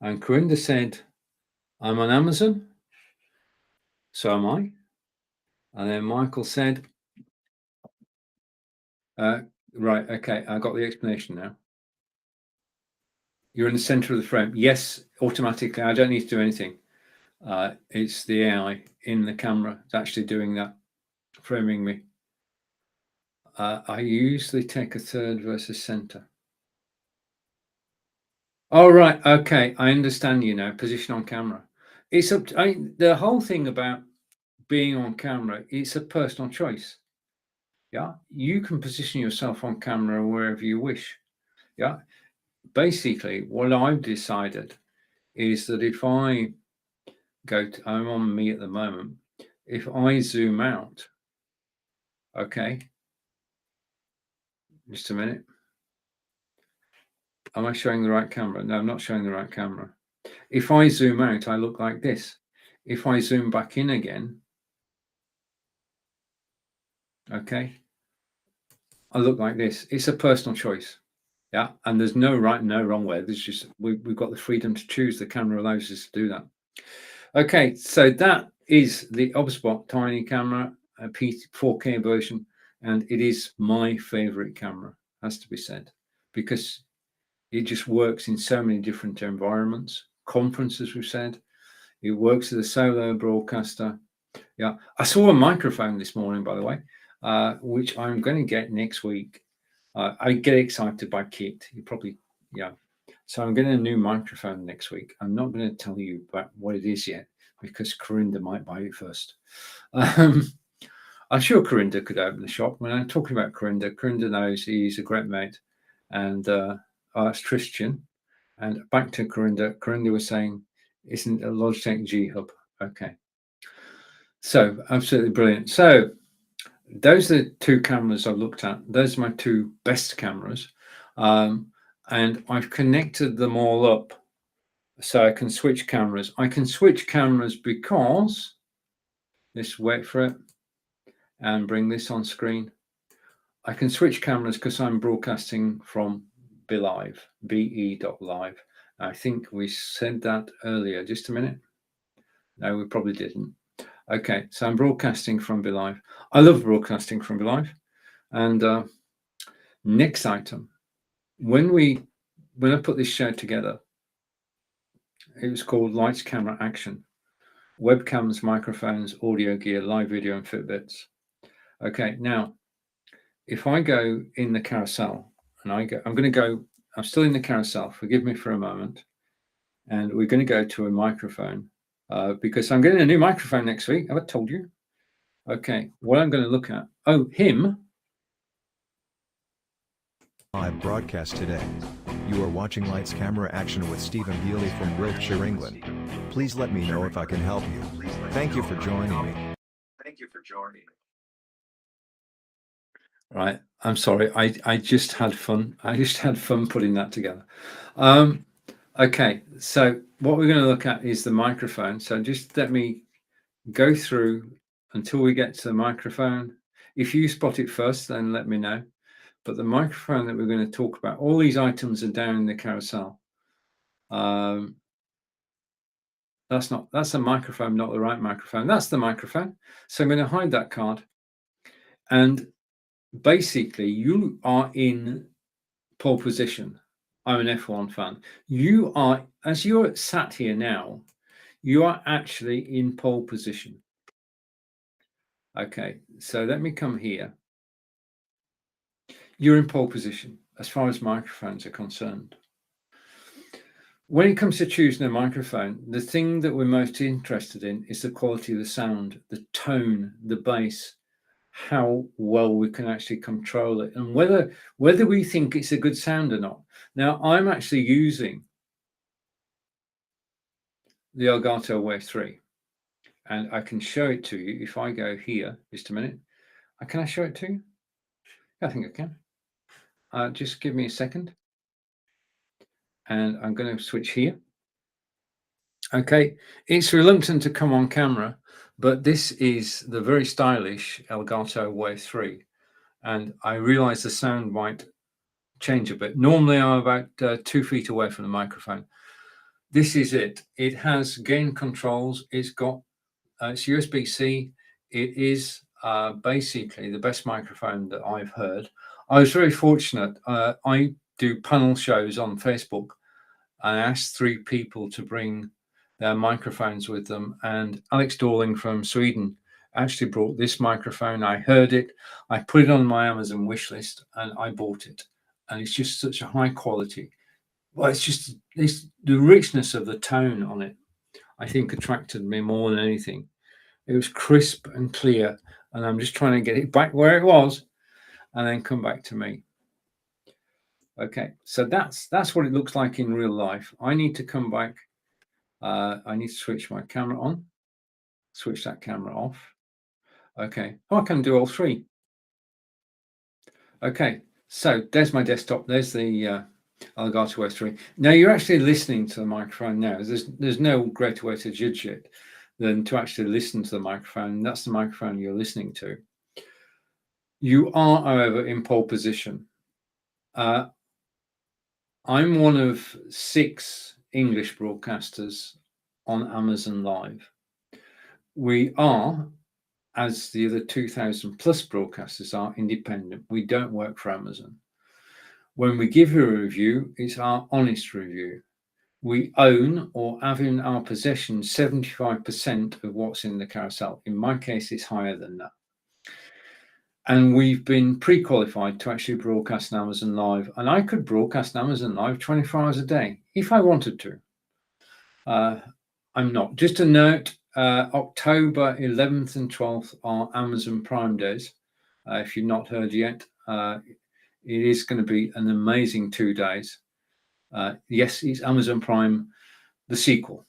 And Corinda said, I'm on Amazon. So am I. And then Michael said, right, okay, I got the explanation now. You're in the center of the frame. Yes, automatically. I don't need to do anything. It's the AI in the camera. It's actually doing that, framing me. I usually take a third versus center. Oh, right. Okay. I understand you now. Position on camera. It's up to, the whole thing about being on camera, it's a personal choice. Yeah. You can position yourself on camera wherever you wish. Yeah. Basically, what I've decided is that if I go to, I'm on me at the moment. If I zoom out, okay, just a minute. Am I showing the right camera? No, I'm not showing the right camera. If I zoom out, I look like this. If I zoom back in again, okay, I look like this. It's a personal choice. Yeah. And there's no right, no wrong way. There's just, we've got the freedom to choose. The camera allows us to do that. Okay. So that is the Elberspot tiny camera, a 4K version. And it is my favorite camera, has to be said, because it just works in so many different environments. Conferences, we've said. It works as a solo broadcaster. Yeah. I saw a microphone this morning, by the way, which I'm going to get next week. I get excited by kit. You probably, yeah. So I'm getting a new microphone next week. I'm not going to tell you about what it is yet because Corinda might buy it first. I'm sure Corinda could open the shop. When I'm talking about Corinda, Corinda knows he's a great mate. And that's Christian. And back to Corinda. Corinda was saying, isn't a Logitech G Hub? Okay. So absolutely brilliant. So those are the 2 cameras I've looked at. Those are my 2 best cameras. And I've connected them all up so I can switch cameras. I can switch cameras because, let's wait for it and bring this on screen. I can switch cameras because I'm broadcasting from BeLive, be.live. I think we said that earlier. Just a minute. No, we probably didn't. Okay, so I'm broadcasting from BeLive. I love broadcasting from BeLive. And next item, when I put this show together, it was called Lights, Camera, Action. Webcams, microphones, audio gear, live video, and Fitbits. Okay, now, if I go in the carousel, and I'm still in the carousel, forgive me for a moment, and we're going to go to a microphone, because I'm getting a new microphone next week. Have I told you? Okay, what I'm going to look at, him. Live broadcast today. You are watching Lights Camera Action with Stephen Healey from Wiltshire, England. Please let me know if I can help you. Thank you for joining me. Right, I'm sorry. I just had fun. I just had fun putting that together. Okay, so what we're going to look at is the microphone. So just let me go through until we get to the microphone. If you spot it first, then let me know. But the microphone that we're going to talk about, all these items are down in the carousel. That's a microphone, not the right microphone. That's the microphone. So I'm going to hide that card. And basically, you are in pole position. I'm an F1 fan. You are, as you're sat here now, you are actually in pole position. Okay, so let me come here. You're in pole position as far as microphones are concerned. When it comes to choosing a microphone, the thing that we're most interested in is the quality of the sound, the tone, the bass, how well we can actually control it, and whether we think it's a good sound or not. Now, I'm actually using the Elgato Wave 3, and I can show it to you if I go here. Just a minute. Can I show it to you? I think I can. Just give me a second. And I'm going to switch here. Okay, it's reluctant to come on camera, but this is the very stylish Elgato Wave 3. And I realize the sound might change a bit. Normally I'm about 2 feet away from the microphone. This is it. It has gain controls. It's got it's USB-C. It is basically the best microphone that I've heard. I was very fortunate. I do panel shows on Facebook. I asked 3 people to bring their microphones with them, and Alex Dorling from Sweden actually brought this microphone. I heard it, I put it on my Amazon wish list, and I bought it. And it's just such a high quality. Well, it's the richness of the tone on it, I think, attracted me more than anything. It was crisp and clear, and I'm just trying to get it back where it was and then come back to me. Okay, so that's what it looks like in real life. I need to come back. I need to switch my camera on, switch that camera off. Okay, I can do all 3. Okay, so there's my desktop. There's the Elgato Wave 3. Now you're actually listening to the microphone now. There's no greater way to judge it than to actually listen to the microphone. That's the microphone you're listening to. You are, however, in pole position. I'm one of 6 English broadcasters on Amazon Live. We are, as the other 2,000 plus broadcasters are, independent. We don't work for Amazon. When we give you a review, it's our honest review. We own or have in our possession 75% of what's in the carousel. In my case, it's higher than that. And we've been pre-qualified to actually broadcast on Amazon Live. And I could broadcast on Amazon Live 24 hours a day if I wanted to. I'm not. Just a note, October 11th and 12th are Amazon Prime days. If you've not heard yet, it is going to be an amazing 2 days. Yes, it's Amazon Prime, the sequel.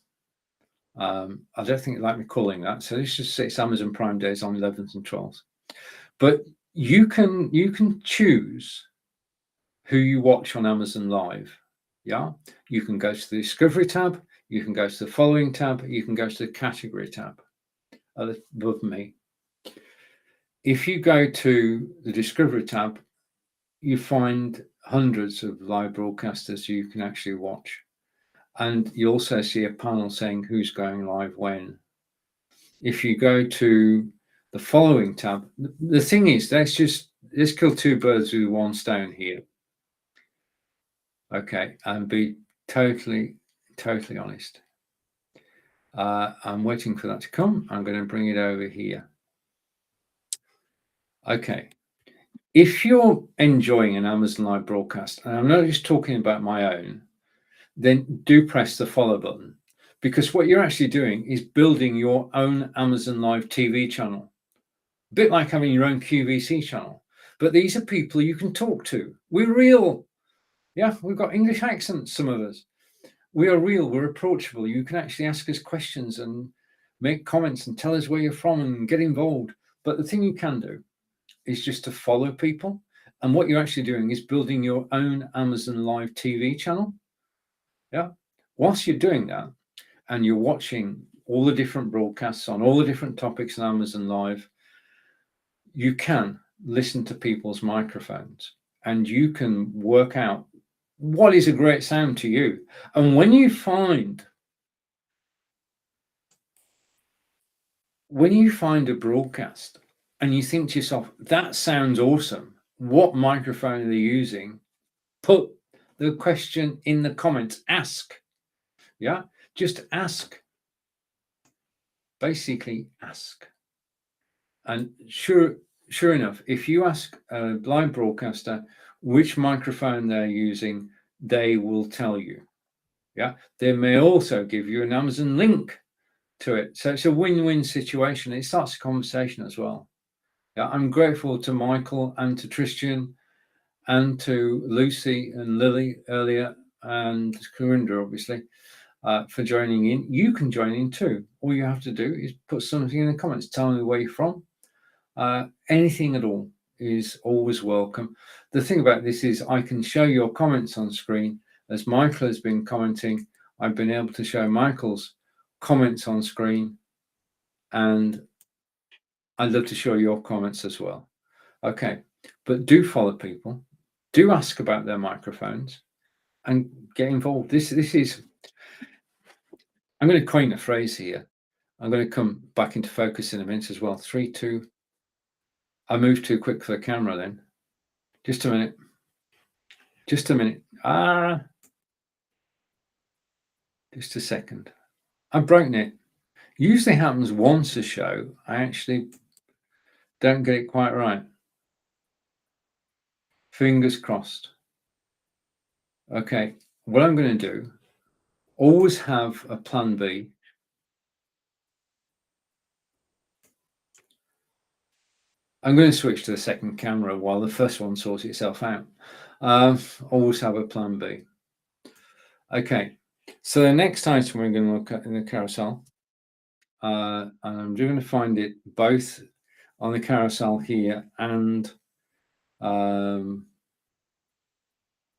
I don't think they like me calling that. So let's just say it's Amazon Prime days on 11th and 12th. But you can choose who you watch on Amazon Live. Yeah, you can go to the Discovery tab, you can go to the Following tab, you can go to the Category tab above me. If you go to the Discovery tab, you find hundreds of live broadcasters you can actually watch. And you also see a panel saying who's going live when. If you go to the following tab, the thing is, let's kill two birds with one stone here. Okay, and be totally honest. I'm waiting for that to come. I'm going to bring it over here. Okay. If you're enjoying an Amazon Live broadcast, and I'm not just talking about my own, then do press the follow button, because what you're actually doing is building your own Amazon Live TV channel. A bit like having your own QVC channel. But these are people you can talk to. We're real. Yeah, we've got English accents, some of us. We are real, we're approachable. You can actually ask us questions and make comments and tell us where you're from and get involved. But the thing you can do is just to follow people. And what you're actually doing is building your own Amazon Live TV channel. Yeah. Whilst you're doing that and you're watching all the different broadcasts on all the different topics on Amazon Live, you can listen to people's microphones and you can work out what is a great sound to you. And when you find a broadcast and you think to yourself, that sounds awesome, what microphone are they using? Put the question in the comments. Ask. Yeah, just ask. Basically ask. And sure enough, if you ask a live broadcaster which microphone they're using, they will tell you. Yeah, they may also give you an Amazon link to it. So it's a win-win situation. It starts a conversation as well. Yeah, I'm grateful to Michael and to Tristan and to Lucy and Lily earlier, and Corinda, obviously, for joining in. You can join in too. All you have to do is put something in the comments. Tell me where you're from. Anything at all is always welcome. The thing about this is I can show your comments on screen. As Michael has been commenting, I've been able to show Michael's comments on screen, and I'd love to show your comments as well. Okay, but do follow people, do ask about their microphones, and get involved. This is, I'm going to coin a phrase here. I'm going to come back into focus in a minute as well. 3, 2. I moved too quick for the camera then. Just a minute. Just a minute. Just a second. I've broken it. Usually happens once a show. I actually don't get it quite right. Fingers crossed. Okay, what I'm going to do, always have a plan B. I'm going to switch to the second camera while the first one sorts itself out. Always have a plan B. Okay, so the next item we're going to look at in the carousel, and I'm going to find it both on the carousel here and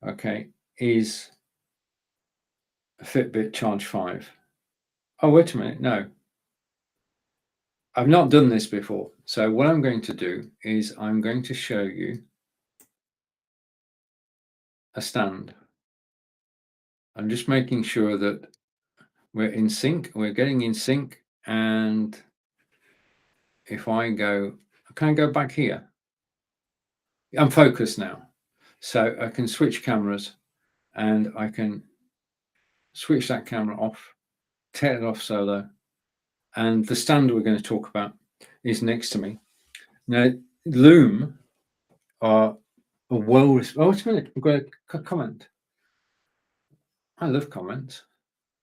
okay, is a Fitbit Charge 5. Oh, wait a minute, no. I've not done this before. So what I'm going to do is I'm going to show you a stand. I'm just making sure that we're in sync, we're getting in sync. And if I go, can I go back here? I'm focused now. So I can switch cameras and I can switch that camera off, take it off solo. And the stand we're going to talk about is next to me. Now, Loom are a oh, wait a minute, we've got a comment. I love comments.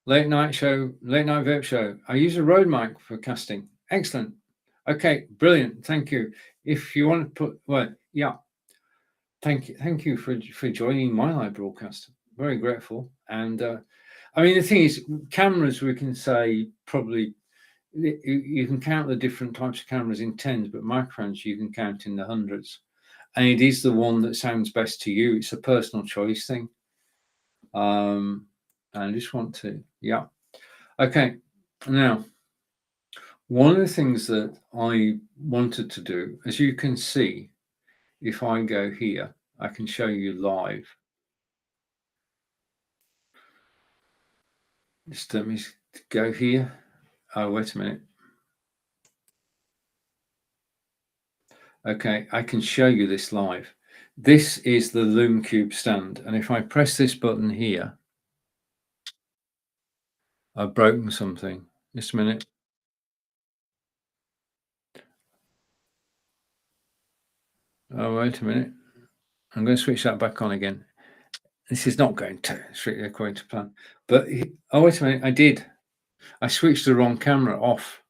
Late night vape show. I use a Rode mic for casting. Excellent. Okay, brilliant. Thank you. If you want to put, well, yeah. Thank you for joining my live broadcast. Very grateful. And I mean, the thing is, cameras, we can say probably you can count the different types of cameras in tens, but microphones you can count in the hundreds. And it is the one that sounds best to you. It's a personal choice thing. And I just want to, yeah. Okay, now, one of the things that I wanted to do, as you can see, if I go here, I can show you live. Just let me go here. Oh, wait a minute. Okay, I can show you this live. This is the Loom Cube stand, and if I press this button here, I've broken something. Just a minute. Oh, wait a minute. I'm going to switch that back on again. This is not going to strictly according to plan. But, oh, wait a minute. I did. I switched the wrong camera off.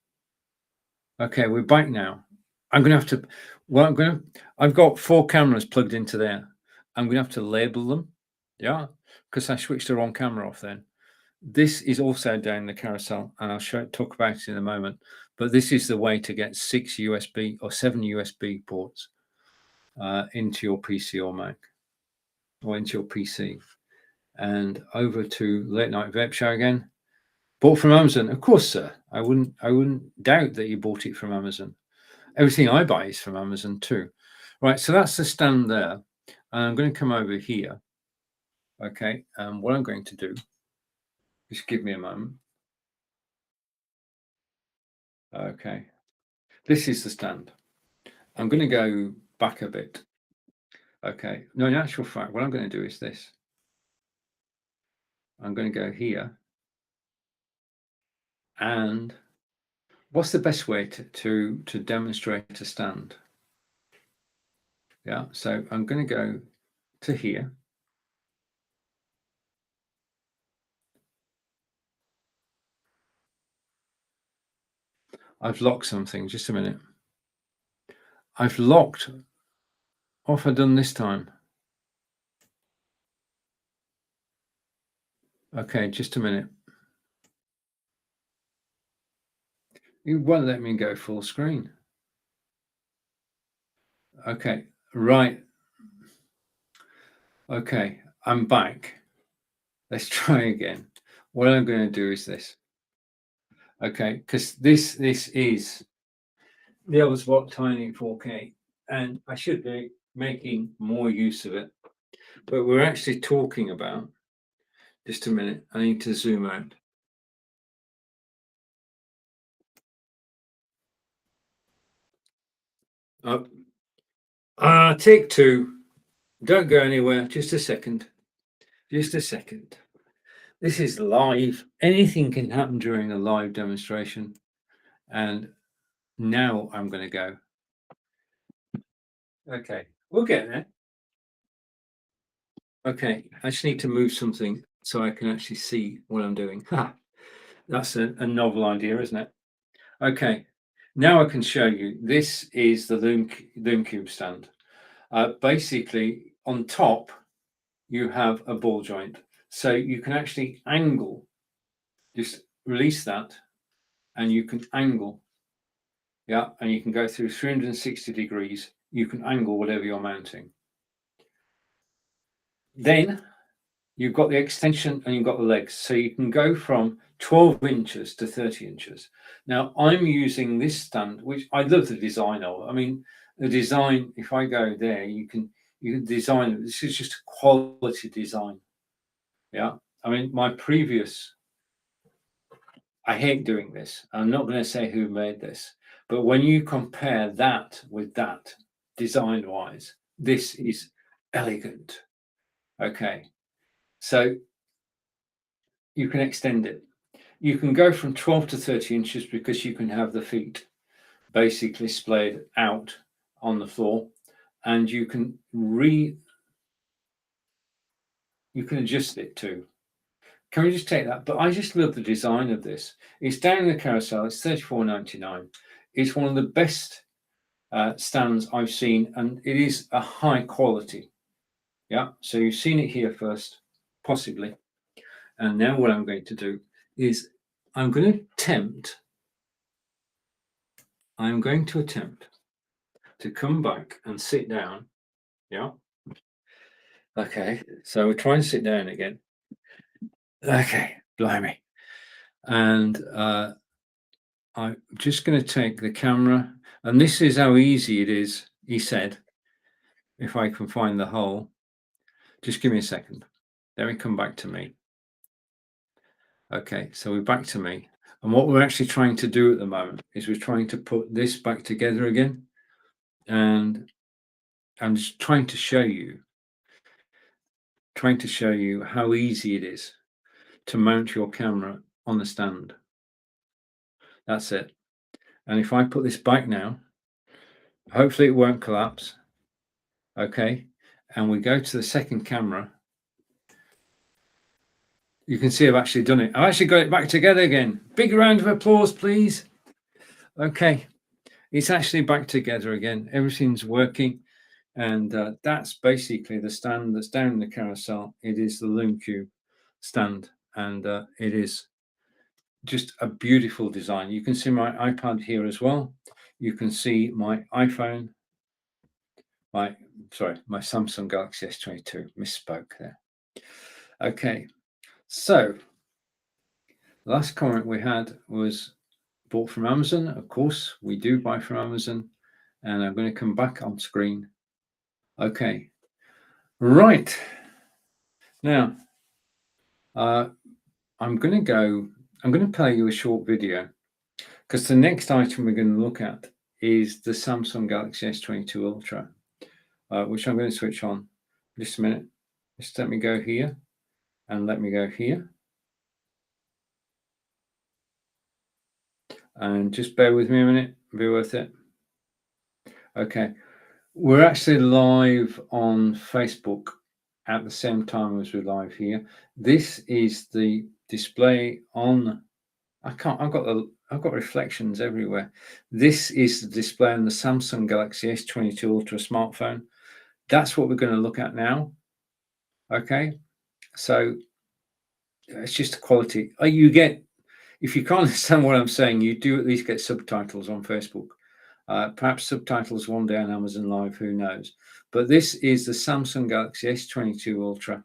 Okay, we're back now. I'm going to have to, well, I've got 4 cameras plugged into there. I'm going to have to label them. Yeah, because I switched the wrong camera off then. This is also down the carousel, and I'll talk about it in a moment. But this is the way to get 6 USB or 7 USB ports into your PC or Mac, or into your PC. And over to Late Night Vape Show again. Bought from Amazon, of course, sir. I wouldn't doubt that you bought it from Amazon. Everything I buy is from Amazon too. Right, so that's the stand there. And I'm going to come over here. Okay, and what I'm going to do, just give me a moment. Okay, this is the stand. I'm going to go back a bit. Okay, no, in actual fact, what I'm going to do is this. I'm going to go here. And what's the best way to demonstrate a stand? Yeah, so I'm going to go to here. I've locked something, just a minute. I've locked. What have I done this time? Okay, just a minute. You won't let me go full screen. Okay, right. Okay, I'm back. Let's try again. What I'm going to do is this. Okay, because this is the Ellsworth Tiny 4K, and I should be making more use of it. But we're actually talking about, just a minute, I need to zoom out. Take 2. Don't go anywhere. Just a second. Just a second. This is live. Anything can happen during a live demonstration. And now I'm going to go. Okay, we'll get there. Okay, I just need to move something so I can actually see what I'm doing. Ha! That's a novel idea, isn't it? Okay, now I can show you. This is the Loom Cube stand. Basically, on top, you have a ball joint. So you can actually angle, just release that, and you can angle. Yeah, and you can go through 360 degrees. You can angle whatever you're mounting. Then you've got the extension and you've got the legs. So you can go from 12 inches to 30 inches. Now I'm using this stand, which I love the design of. I mean, the design, if I go there, you can design it. This is just a quality design. Yeah. I mean, my previous, I hate doing this. I'm not going to say who made this, but when you compare that with that design wise, this is elegant. Okay. So you can extend it. You can go from 12 to 30 inches because you can have the feet basically splayed out on the floor, and you can adjust it too. Can we just take that? But I just love the design of this. It's down in the carousel. It's $34.99. It's one of the best stands I've seen, and it is a high quality. Yeah. So you've seen it here first, possibly. And now what I'm going to do is I'm going to attempt to come back and sit down. Yeah. Okay. So we're trying to sit down again. Okay. Blimey. And I'm just going to take the camera. And this is how easy it is, he said. if I can find the hole. Just give me a second. Let me come back to me. Okay, so we're back to me. And what we're actually trying to do at the moment is we're trying to put this back together again. And I'm just trying to show you how easy it is to mount your camera on the stand. That's it. And if I put this back now, hopefully it won't collapse. Okay. And we go to the second camera. You can see I've actually done it. I've actually got it back together again. Big round of applause, please. Okay. It's actually back together again. Everything's working. And that's basically the stand that's down in the carousel. It is the LoomQ stand. And it is just a beautiful design. You can see my iPad here as well. You can see my iPhone, my Samsung Galaxy S22. Misspoke there. Okay, so the last comment we had was bought from Amazon. Of course, we do buy from Amazon, and I'm going to come back on screen. Okay, right now I'm going to play you a short video, because the next item we're going to look at is the Samsung Galaxy S22 Ultra, which I'm going to switch on. Just a minute. Just let me go here and let me go here. And just bear with me a minute. Be worth it. Okay. We're actually live on Facebook at the same time as we're live here. This is the display on. I've got reflections everywhere. This is the display on the Samsung Galaxy S22 Ultra smartphone. That's what we're going to look at now. Okay, so it's just the quality. You get, if you can't understand what I'm saying, you do at least get subtitles on Facebook. Perhaps subtitles one day on Amazon Live, who knows? But this is the Samsung Galaxy S22 Ultra.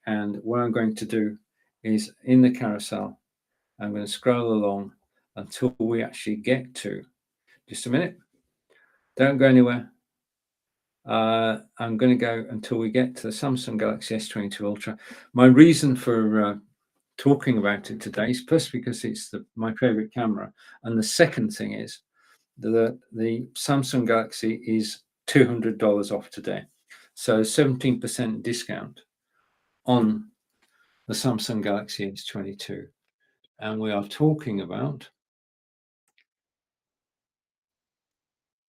And what I'm going to do is, in the carousel, I'm going to scroll along until we actually get to, just a minute, don't go anywhere. I'm going to go until we get to the Samsung Galaxy S22 Ultra. My reason for talking about it today is first because it's my favorite camera, and the second thing is the Samsung Galaxy is $200 off today, so 17% discount on the Samsung Galaxy S22, and we are talking about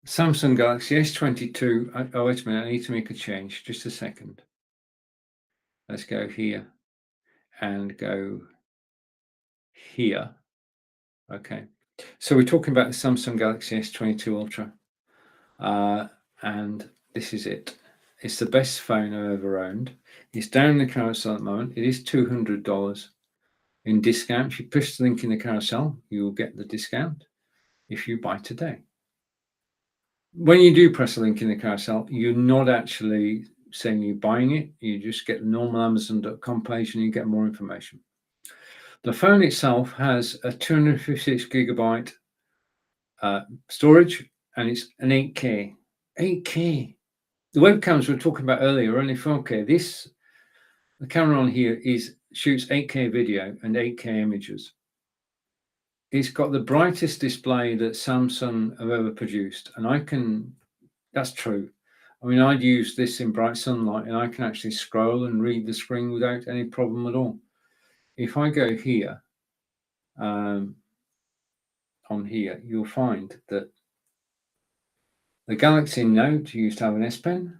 Samsung Galaxy S22. Oh, wait a minute, I need to make a change. Just a second. Let's go here and go here. Okay. So we're talking about the Samsung Galaxy S22 Ultra. And this is it. It's the best phone I've ever owned. It's down in the carousel at the moment. It is $200 in discount. If you push the link in the carousel, you will get the discount if you buy today. When you do press a link in the carousel, you're not actually saying you're buying it. You just get the normal Amazon.com page and you get more information. The phone itself has a 256 gigabyte storage, and it's an 8K. 8K. The webcams we were talking about earlier are only 4K. The camera on here shoots 8K video and 8K images. It's got the brightest display that Samsung have ever produced, and that's true. I mean, I'd use this in bright sunlight and I can actually scroll and read the screen without any problem at all. If I go here, on here, you'll find that the Galaxy Note used to have an S Pen.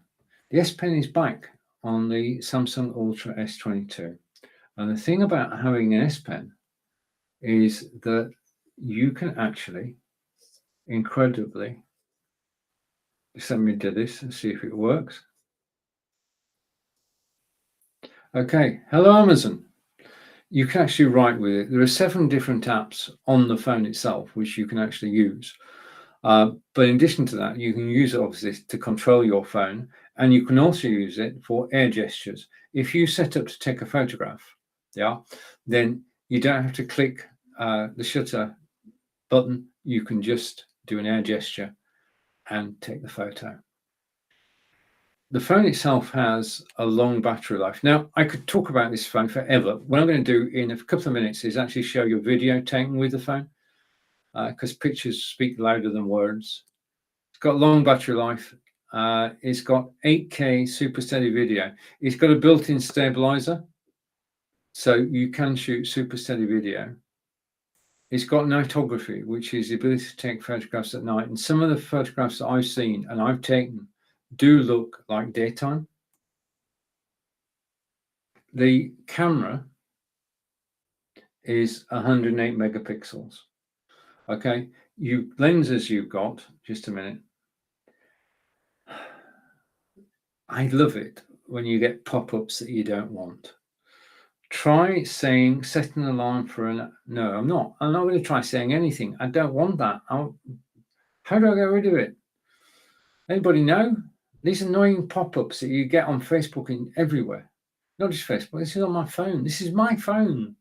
The S Pen is back on the Samsung Ultra S22. And the thing about having an S Pen is that you can actually incredibly, just let me do this and see if it works. Okay, hello Amazon. You can actually write with it. There are 7 different apps on the phone itself which you can actually use. But in addition to that, you can use it obviously to control your phone, and you can also use it for air gestures. If you set up to take a photograph, then you don't have to click the shutter button. You can just do an air gesture and take the photo. the phone itself has a long battery life. Now, I could talk about this phone forever. What I'm going to do in a couple of minutes is actually show you a video taken with the phone, because pictures speak louder than words. It's got long battery life. It's got 8K super steady video. It's got a built-in stabilizer, so you can shoot super steady video. It's got nightography, which is the ability to take photographs at night. And some of the photographs that I've seen and I've taken do look like daytime. The camera is 108 megapixels. Okay, lenses you've got, just a minute. I love it when you get pop-ups that you don't want. Try setting an alarm for no, I'm not going to try saying anything. I don't want that. How do I get rid of it? Anybody know? These annoying pop-ups that you get on Facebook and everywhere. Not just Facebook, this is on my phone. This is my phone.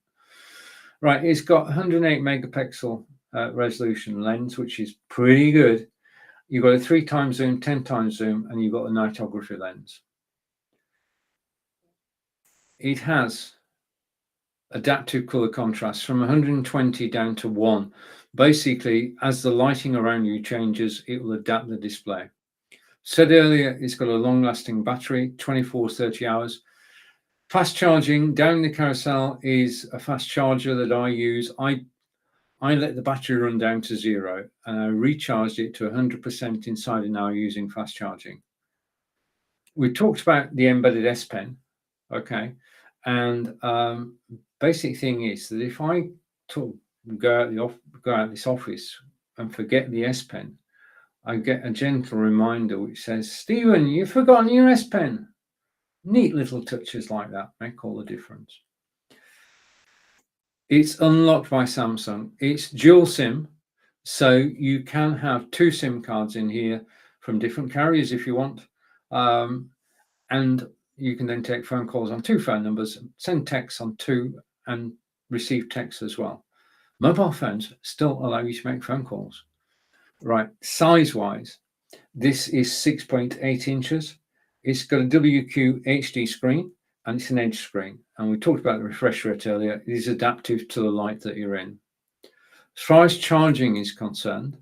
Right, it's got 108 megapixel resolution lens, which is pretty good. You've got a 3x zoom, 10x zoom, and you've got a nightography lens. It has adaptive color contrast from 120 down to 1. Basically, as the lighting around you changes, it will adapt the display. Said earlier, it's got a long-lasting battery, 24-30 hours. Fast charging, down the carousel is a fast charger that I use. I let the battery run down to 0 and I recharged it to 100% inside an hour using fast charging. We talked about the embedded S Pen, okay? And basic thing is that if I go out this office and forget the S Pen, I get a gentle reminder which says, Stephen, you've forgotten your S Pen. Neat little touches like that make all the difference. It's unlocked by Samsung. It's dual SIM, so you can have 2 SIM cards in here from different carriers if you want. And you can then take phone calls on 2 phone numbers, send texts on 2, and receive texts as well. Mobile phones still allow you to make phone calls. Right, size-wise, this is 6.8 inches. It's got a WQ HD screen, and it's an edge screen. And we talked about the refresh rate earlier. It is adaptive to the light that you're in. As far as charging is concerned,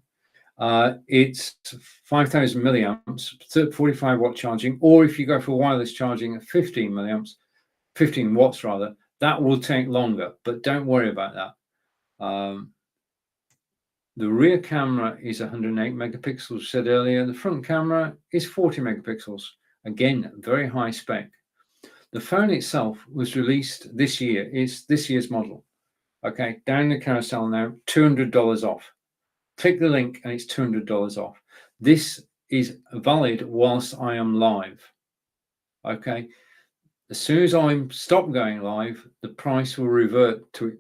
it's 5,000 milliamps, 45 watt charging, or if you go for wireless charging at 15 watts rather, that will take longer, but don't worry about that. The rear camera is 108 megapixels, said earlier. The front camera is 40 megapixels. Again, very high spec. The phone itself was released this year. It's this year's model. Okay, down the carousel now, $200 off. Click the link and it's $200 off. This is valid whilst I am live. Okay, as soon as I stop going live, the price will revert to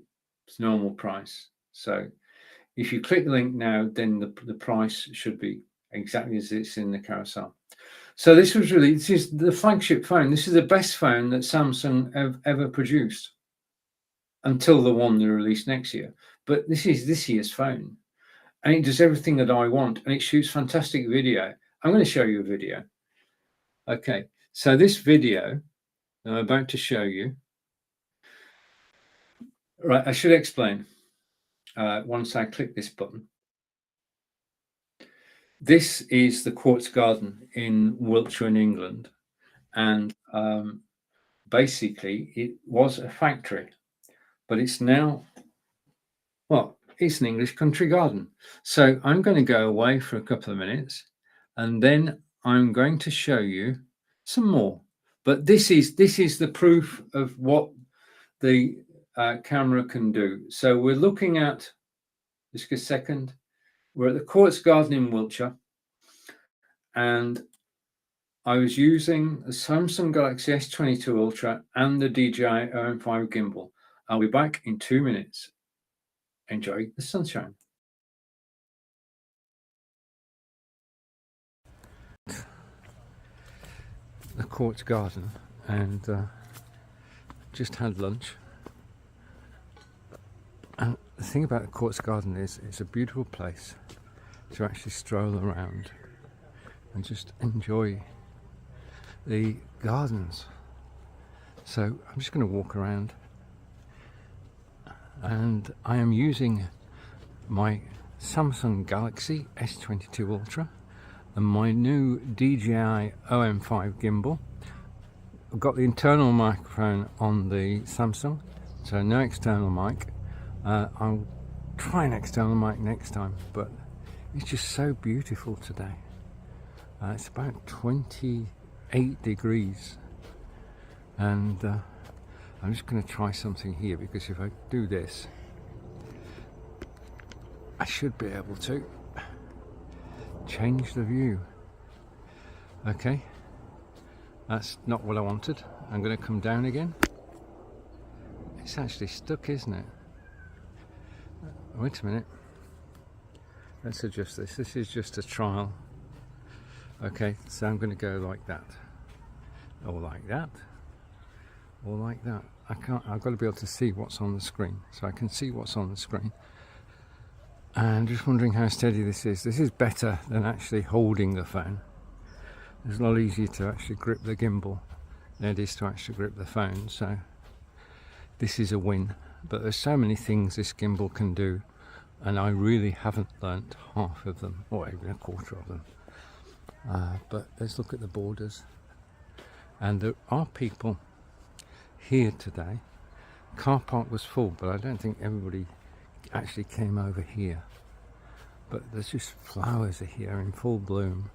its normal price. So if you click the link now, then the price should be exactly as it's in the carousel. So this is the flagship phone. This is the best phone that Samsung have ever produced until the one they release next year. But this is this year's phone. And it does everything that I want. And it shoots fantastic video. I'm going to show you a video. Okay, so this video I'm about to show you. Right, I should explain. Once I click this button. This is the Quartz Garden in Wiltshire in England. And basically it was a factory, but it's now, well, it's an English country garden. So I'm going to go away for a couple of minutes and then I'm going to show you some more. But this is the proof of what the camera can do. So we're looking at, just a second, we're at the Quartz Garden in Wiltshire, and I was using the Samsung Galaxy S22 Ultra and the DJI OM5 gimbal. I'll be back in 2 minutes. Enjoy the sunshine. The Quartz Garden, and just had lunch. And the thing about the Quartz Garden is it's a beautiful place to actually stroll around and just enjoy the gardens. So I'm just going to walk around, and I am using my Samsung Galaxy S22 Ultra and my new DJI OM5 gimbal. I've got the internal microphone on the Samsung, so no external mic. I'll try an external mic next time, but it's just so beautiful today. It's about 28 degrees, and I'm just going to try something here, because if I do this, I should be able to change the view. Okay, that's not what I wanted. I'm going to come down again. It's actually stuck, isn't it? Wait a minute. Let's adjust this. This is just a trial. Okay, so I'm going to go like that, or like that, or like that. I've got to be able to see what's on the screen, so I can see what's on the screen. And just wondering how steady this is. This is better than actually holding the phone. It's a lot easier to actually grip the gimbal than it is to actually grip the phone, so this is a win. But there's so many things this gimbal can do, and I really haven't learnt half of them, or even a quarter of them. But let's look at the borders, and there are people here today. Car park was full, but I don't think everybody actually came over here. But there's just flowers here in full bloom.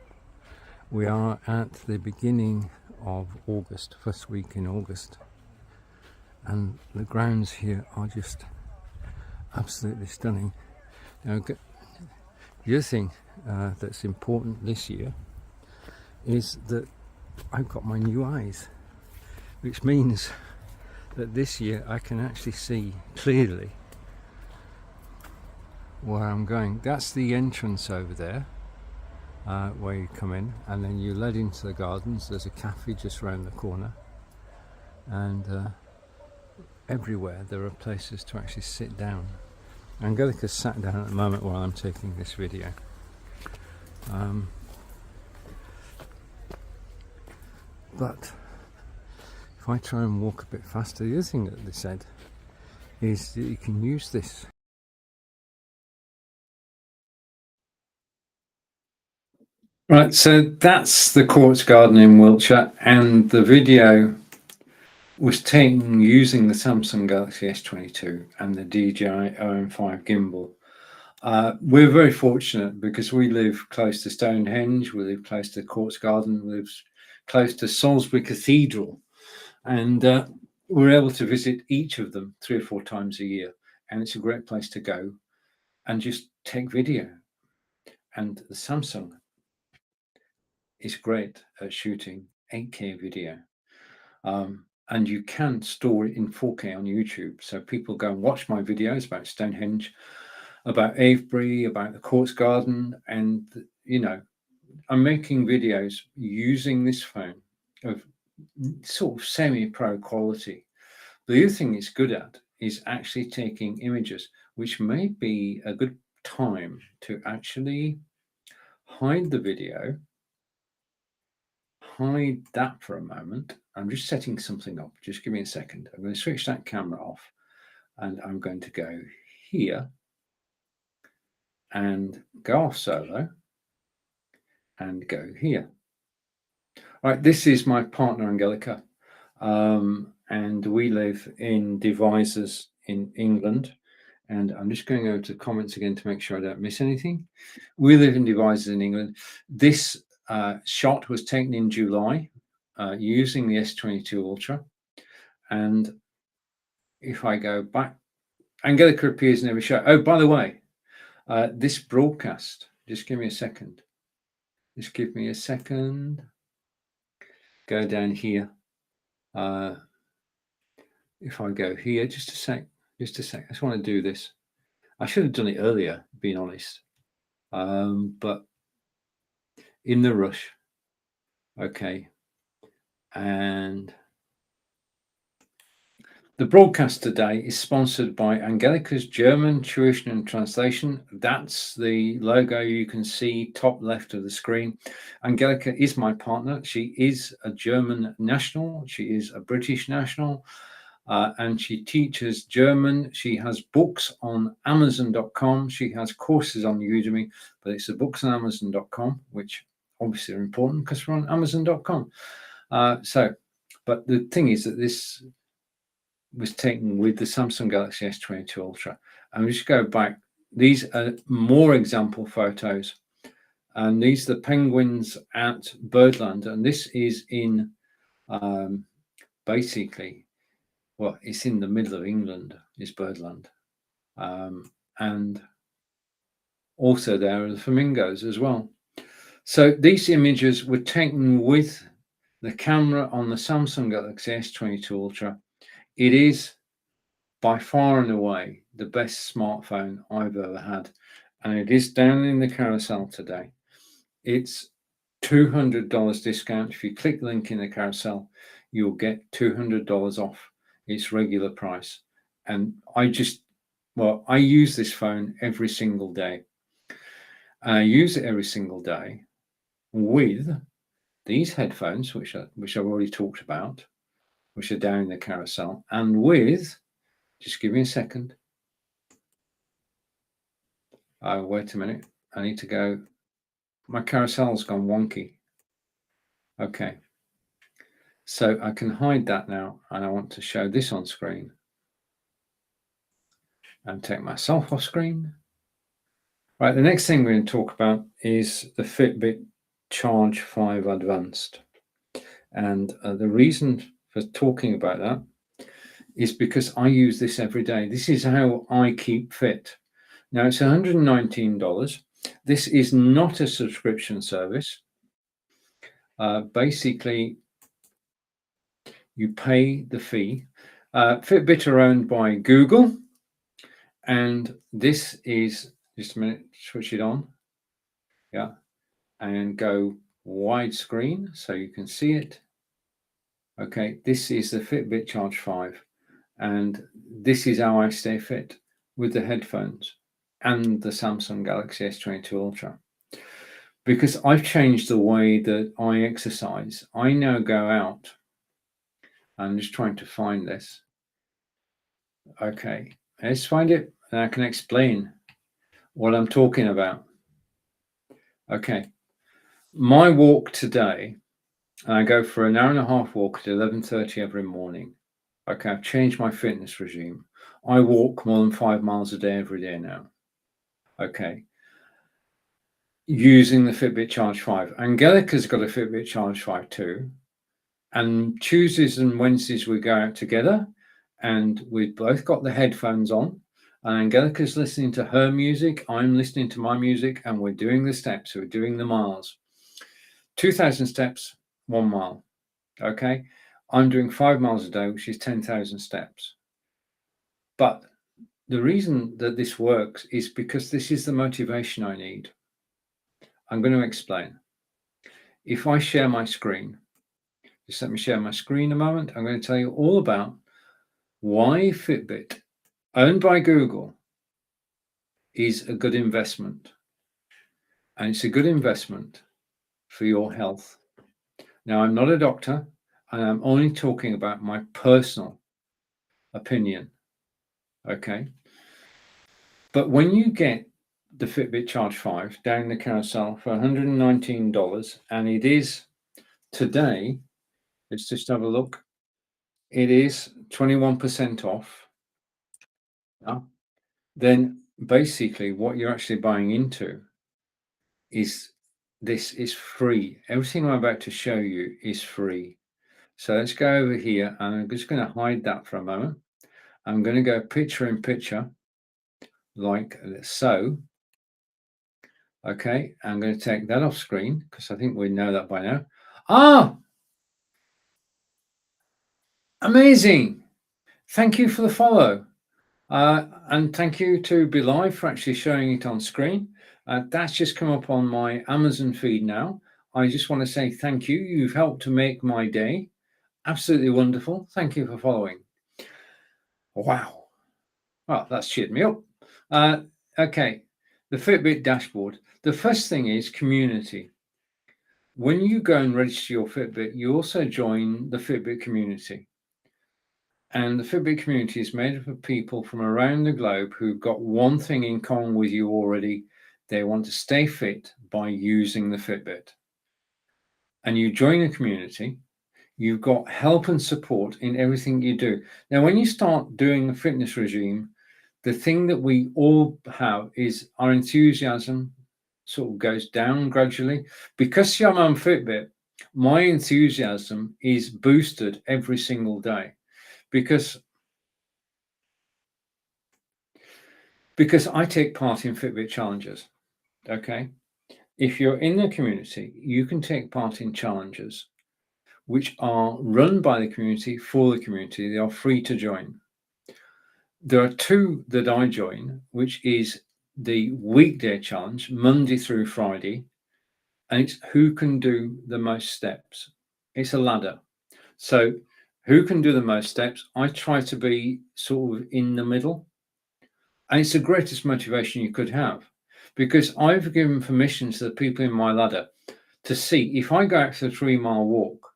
We are at the beginning of August, first week in August, and the grounds here are just absolutely stunning. Now, the other thing that's important this year is that I've got my new eyes, which means that this year I can actually see clearly where I'm going. That's the entrance over there, where you come in, and then you led into the gardens. There's a cafe just round the corner, and everywhere there are places to actually sit down. Angelica's sat down at the moment while I'm taking this video. But if I try and walk a bit faster, the other thing that they said is that you can use this. Right, so that's the Quartz Garden in Wiltshire, and the video was taken using the Samsung Galaxy S22 and the DJI OM5 gimbal. We're very fortunate because we live close to Stonehenge, we live close to Quartz Garden, we live close to Salisbury Cathedral, and we're able to visit each of them 3 or 4 times a year, and it's a great place to go and just take video. And the Samsung is great at shooting 8K video, and you can store it in 4K on YouTube, so people go and watch my videos about Stonehenge, about Avebury, about the Quartz Garden, and you know, I'm making videos using this phone of sort of semi-pro quality. The other thing it's good at is actually taking images, which may be a good time to actually hide the video, hide that for a moment. I'm just setting something up. Just give me a second. I'm going to switch that camera off, and I'm going to go here and go off solo and go here. All right, this is my partner Angelica, and we live in Devizes in England. And I'm just going over to comments again to make sure I don't miss anything. We live in Devizes in England. This shot was taken in July using the S22 Ultra. And if I go back, Angelica appears in every shot. Oh, by the way, this broadcast, just give me a second. Just give me a second. Go down here. If I go here, just a sec. I just want to do this. I should have done it earlier, being honest. But in the rush. Okay. And The broadcast today is sponsored by Angelica's German Tuition and Translation. That's the logo you can see top left of the screen. Angelica is my partner. She is a German national. She is a British national. And she teaches German. She has books on Amazon.com. She has courses on Udemy, but it's the books on Amazon.com, which obviously are important because we're on Amazon.com. But the thing is that this was taken with the Samsung Galaxy S22 Ultra. And we just go back. These are more example photos. And these are the penguins at Birdland. And this is in basically, well, it's in the middle of England, is Birdland. And also there are the flamingos as well. So these images were taken with the camera on the Samsung Galaxy S22 Ultra. It is by far and away the best smartphone I've ever had. And it is down in the carousel today. It's $200 discount. If you click the link in the carousel, you'll get $200 off its regular price. And I use this phone every single day. And I use it every single day with these headphones, which I've already talked about, which are down in the carousel, and with, just give me a second. Wait a minute. I need to go. My carousel's gone wonky. Okay. So I can hide that now, and I want to show this on screen and take myself off screen. Right, the next thing we're going to talk about is the Fitbit Charge 5 Advanced. And the reason for talking about that is because I use this every day. This is how I keep fit. Now, it's $119. This is not a subscription service. Basically, you pay the fee. Fitbit are owned by Google. And this is, just a minute, switch it on. Yeah. And go widescreen so you can see it. Okay, this is the Fitbit Charge 5. And this is how I stay fit with the headphones and the Samsung Galaxy S22 Ultra. Because I've changed the way that I exercise. I now go out. I'm just trying to find this. Okay, let's find it and I can explain what I'm talking about. Okay, my walk today, and I go for an hour and a half walk at 11:30 every morning. Okay, I've changed my fitness regime. I walk more than 5 miles a day every day now. Okay, using the Fitbit Charge 5. Angelica's got a Fitbit Charge 5 too. And Tuesdays and Wednesdays we go out together, and we've both got the headphones on. And Angelica's listening to her music, I'm listening to my music, and we're doing the steps, we're doing the miles. 2,000 steps, 1 mile. Okay, I'm doing 5 miles a day, which is 10,000 steps. But the reason that this works is because this is the motivation I need. I'm going to explain. If I share my screen, just let me share my screen a moment. I'm going to tell you all about why Fitbit, owned by Google, is a good investment. And it's a good investment for your health. Now, I'm not a doctor, and I'm only talking about my personal opinion. Okay. But when you get the Fitbit Charge 5 down the carousel for $119, and it is today, let's just have a look. It is 21% off. Yeah. Then basically what you're actually buying into is this is free. Everything I'm about to show you is free. So let's go over here, and I'm just going to hide that for a moment. I'm going to go picture in picture like so. Okay, I'm going to take that off screen because I think we know that by now. Ah, amazing. Thank you for the follow. And thank you to Be Live for actually showing it on screen. That's just come up on my Amazon feed now. I just want to say thank you. You've helped to make my day. Absolutely wonderful. Thank you for following. Wow. Well, that's cheered me up. Okay, the Fitbit dashboard. The first thing is community. When you go and register your Fitbit, you also join the Fitbit community. And the Fitbit community is made up of people from around the globe who've got one thing in common with you already. They want to stay fit by using the Fitbit. And you join the community, you've got help and support in everything you do. Now, when you start doing a fitness regime, the thing that we all have is our enthusiasm sort of goes down gradually. Because I'm on Fitbit, my enthusiasm is boosted every single day because I take part in Fitbit challenges. Okay. If you're in the community, you can take part in challenges which are run by the community for the community. They are free to join. There are two that I join, which is the weekday challenge, Monday through Friday, and it's who can do the most steps. It's a ladder. So who can do the most steps? I try to be sort of in the middle. And it's the greatest motivation you could have, because I've given permission to the people in my ladder to see if I go out for a 3-mile walk,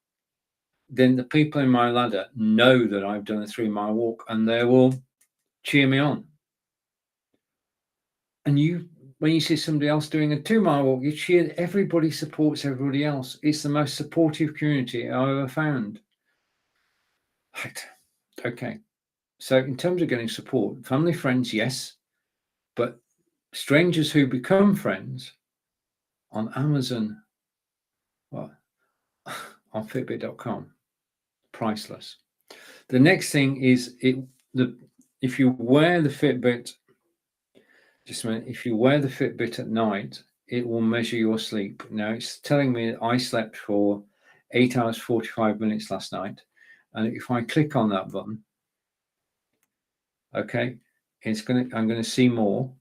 then the people in my ladder know that I've done a 3-mile walk and they will cheer me on. And when you see somebody else doing a 2-mile walk, you cheer. Everybody supports everybody else. It's the most supportive community I've ever found. Right. Okay. So in terms of getting support, family, friends, yes, but strangers who become friends on Amazon, well, on Fitbit.com, priceless. The next thing is if you wear the Fitbit, just a minute, if you wear the Fitbit at night, it will measure your sleep. Now it's telling me that I slept for 8 hours 45 minutes last night, and if I click on that button, okay, I'm going to see more.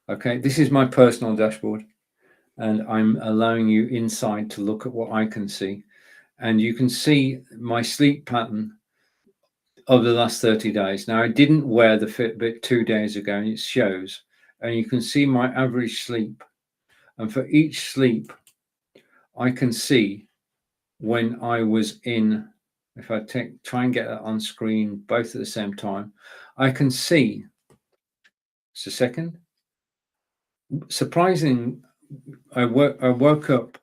Okay, this is my personal dashboard, and I'm allowing you inside to look at what I can see, and you can see my sleep pattern of the last 30 days. Now, I didn't wear the Fitbit 2 days ago, and it shows, and you can see my average sleep. And for each sleep, I can see when I was in, if I try and get that on screen both at the same time, I can see, just a second, surprising, I woke up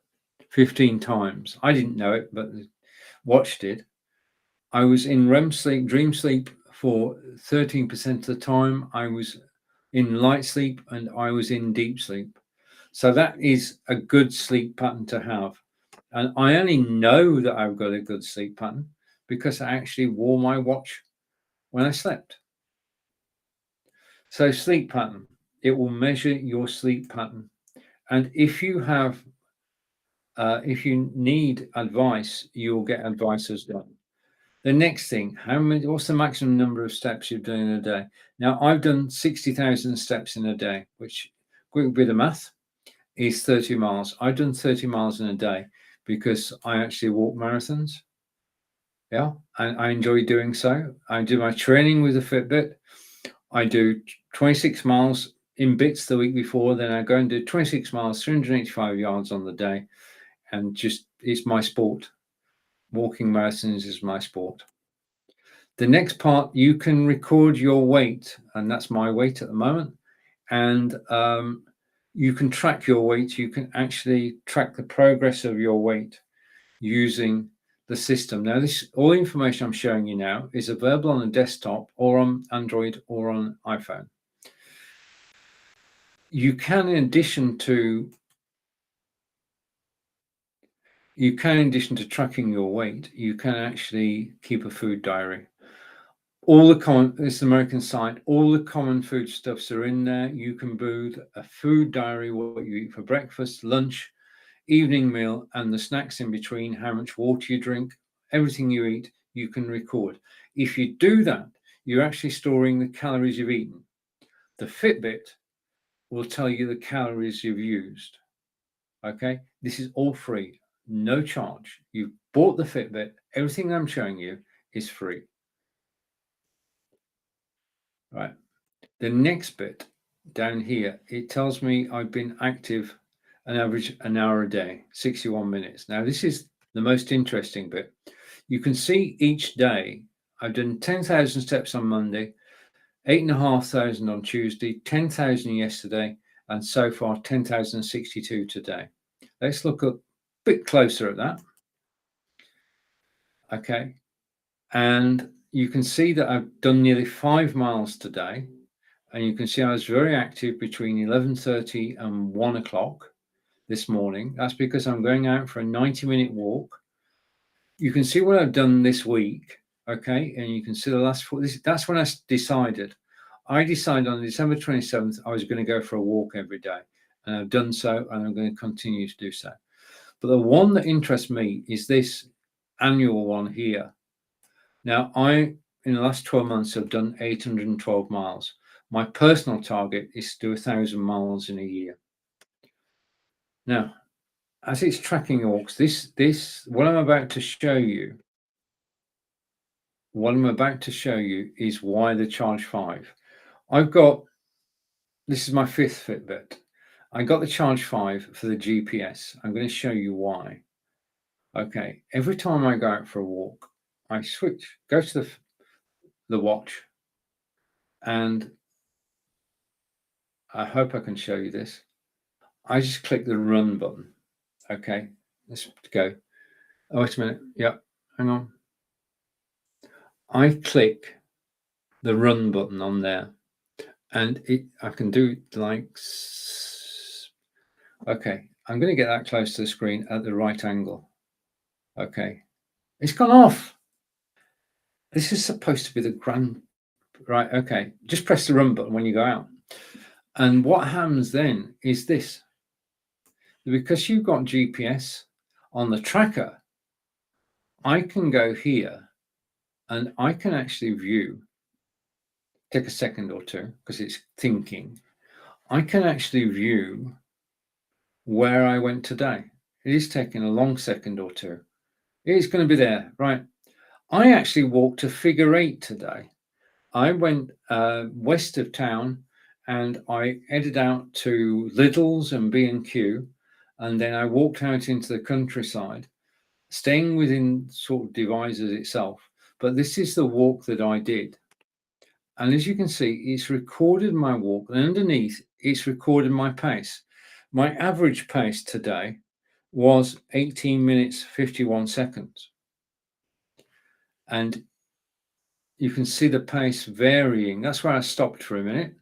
15 times. I didn't know it, but watched it. I was in REM sleep, dream sleep for 13% of the time. I was in light sleep and I was in deep sleep. So that is a good sleep pattern to have. And I only know that I've got a good sleep pattern because I actually wore my watch when I slept. So sleep pattern, it will measure your sleep pattern. And if you have, if you need advice, you'll get advice as well. The next thing, what's the maximum number of steps you've done in a day? Now, I've done 60,000 steps in a day, which, quick bit of math, is 30 miles. I've done 30 miles in a day because I actually walk marathons. Yeah, and I enjoy doing so. I do my training with a Fitbit. I do 26 miles in bits the week before. Then I go and do 26 miles, 385 yards on the day. And just, it's my sport. Walking marathons is my sport. The next part, you can record your weight, and that's my weight at the moment. And you can track your weight. You can actually track the progress of your weight using the system. Now, all the information I'm showing you now is available on a desktop or on Android or on iPhone. You can, in addition to tracking your weight, you can actually keep a food diary. This American site, all the common foodstuffs are in there. You can booth a food diary, what you eat for breakfast, lunch, evening meal, and the snacks in between, how much water you drink, everything you eat, you can record. If you do that, you're actually storing the calories you've eaten. The Fitbit will tell you the calories you've used. Okay, this is all free, no charge. You bought the Fitbit, everything I'm showing you is free. Right. The next bit down here, it tells me I've been active an average an hour a day, 61 minutes. Now, this is the most interesting bit. You can see each day I've done 10,000 steps on Monday, 8,500 on Tuesday, 10,000 yesterday, and so far 10,062 today. Let's look a bit closer at that. Okay. And you can see that I've done nearly 5 miles today. And you can see I was very active between 11:30 and 1 o'clock this morning. That's because I'm going out for a 90-minute walk. You can see what I've done this week. Okay. And you can see the last 4. That's when I decided. I decided on December 27th, I was going to go for a walk every day. And I've done so, and I'm going to continue to do so. But the one that interests me is this annual one here. Now, in the last 12 months, have done 812 miles. My personal target is to do 1,000 miles in a year. Now, as it's tracking your walks, what I'm about to show you is why the Charge 5. This is my 5th Fitbit. I got the Charge 5 for the GPS. I'm going to show you why. Okay, every time I go out for a walk, I go to the watch, and I hope I can show you this. I just click the run button. Okay, let's go. Oh, wait a minute. Yep, hang on. I click the run button on there, and I can do it like. Okay, I'm going to get that close to the screen at the right angle. Okay, it's gone off. This is supposed to be the grand. Right, okay, just press the run button when you go out. And what happens then is this. Because you've got GPS on the tracker, I can go here and I can actually view, take a second or two because it's thinking. I can actually view where I went today. It is taking a long second or two. It's going to be there, right? I actually walked a figure 8 today. I went west of town and I headed out to Lidl's and B&Q, and then I walked out into the countryside, staying within sort of Devizes itself. But this is the walk that I did. And as you can see, it's recorded my walk, and underneath it's recorded my pace. My average pace today was 18 minutes, 51 seconds. And you can see the pace varying. That's where I stopped for a minute,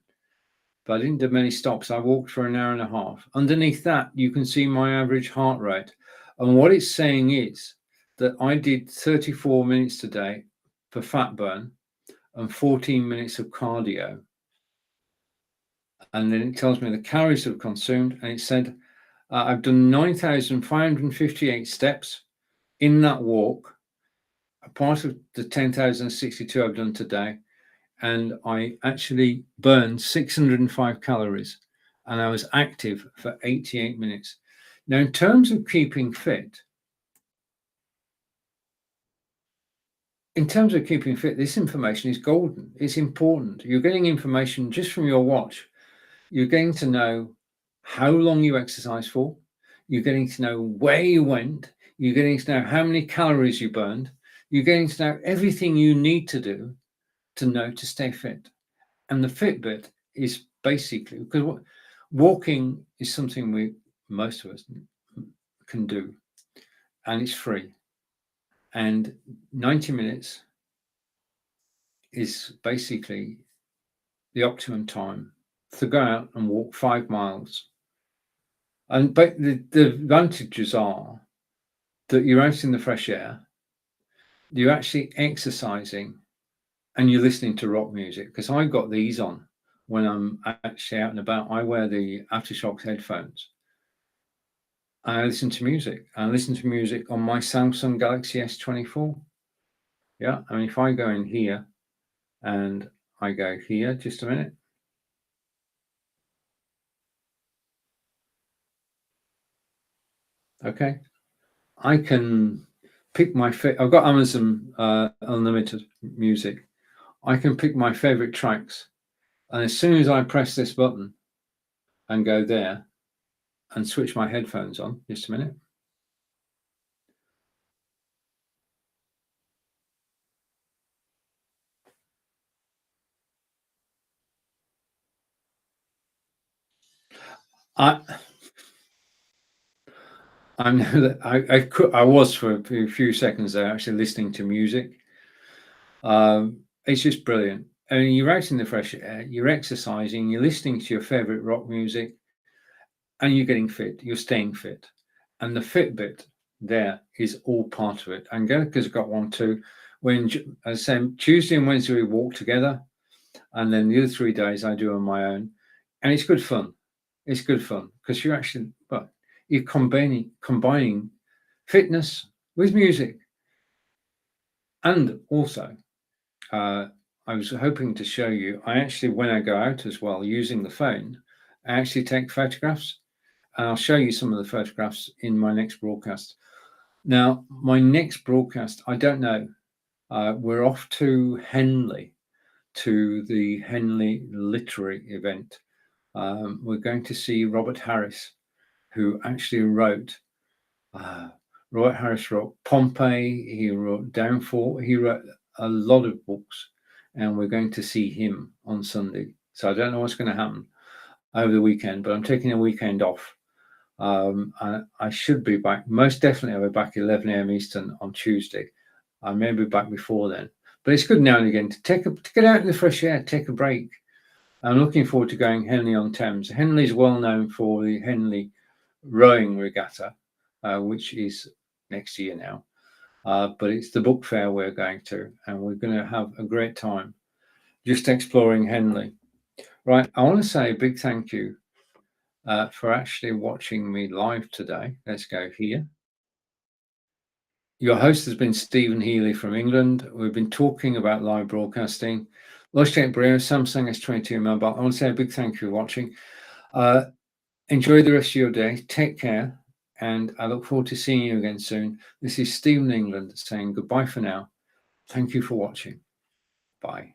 but I didn't do many stops. I walked for an hour and a half. Underneath that, you can see my average heart rate. And what it's saying is that I did 34 minutes today for fat burn and 14 minutes of cardio. And then it tells me the calories I've consumed. And it said, I've done 9,558 steps in that walk, a part of the 10,062 I've done today. And I actually burned 605 calories, and I was active for 88 minutes. Now, in terms of keeping fit, this information is golden. It's important. You're getting information just from your watch. You're getting to know how long you exercise for. You're getting to know where you went. You're getting to know how many calories you burned. You're getting to know everything you need to do to know to stay fit. And the Fitbit is basically, because walking is something most of us can do, and it's free. And 90 minutes is basically the optimum time to go out and walk 5 miles. But the advantages are that you're out in the fresh air, you're actually exercising, and you're listening to rock music. Because I got these on when I'm actually out and about. I wear the Aftershocks headphones. I listen to music. I listen to music on my Samsung Galaxy S24. Yeah, I mean, if I go in here and I go here, just a minute. Okay, I can pick my I've got Amazon Unlimited Music. I can pick my favorite tracks And as soon as I press this button and go there and switch my headphones on, just a minute. I know that I was for a few seconds there actually listening to music. It's just brilliant. I mean, you're out in the fresh air, you're exercising, you're listening to your favorite rock music, and you're getting fit. You're staying fit, and the Fitbit there is all part of it. Angelica's got one too. When, as I say, Tuesday and Wednesday we walk together, and then the other 3 days I do on my own, and it's good fun. It's good fun because you're actually, but you're combining fitness with music, and also I was hoping to show you. I actually, when I go out as well using the phone, I actually take photographs, and I'll show you some of the photographs in my next broadcast. Now, my next broadcast, I don't know. We're off to Henley, to the Henley Literary event. We're going to see Robert Harris, who actually wrote. Robert Harris wrote Pompeii. He wrote Downfall. He wrote a lot of books, and we're going to see him on Sunday. So I don't know what's going to happen over the weekend, but I'm taking a weekend off. I should be back. Most definitely, I'll be back 11 a.m. Eastern on Tuesday. I may be back before then, but it's good now and again to get out in the fresh air, take a break. I'm looking forward to going Henley-on-Thames. Henley is well known for the Henley Rowing Regatta, which is next year now. But it's the book fair we're going to, and we're going to have a great time just exploring Henley. Right, I want to say a big thank you for actually watching me live today. Let's go here. Your host has been Stephen Healey from England. We've been talking about live broadcasting. Logitech Brio, Samsung S22 mobile. I want to say a big thank you for watching. Enjoy the rest of your day. Take care. And I look forward to seeing you again soon. This is Stephen England saying goodbye for now. Thank you for watching. Bye.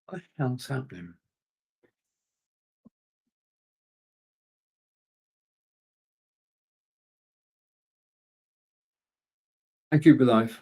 What the hell's happening? Thank you, Be Live.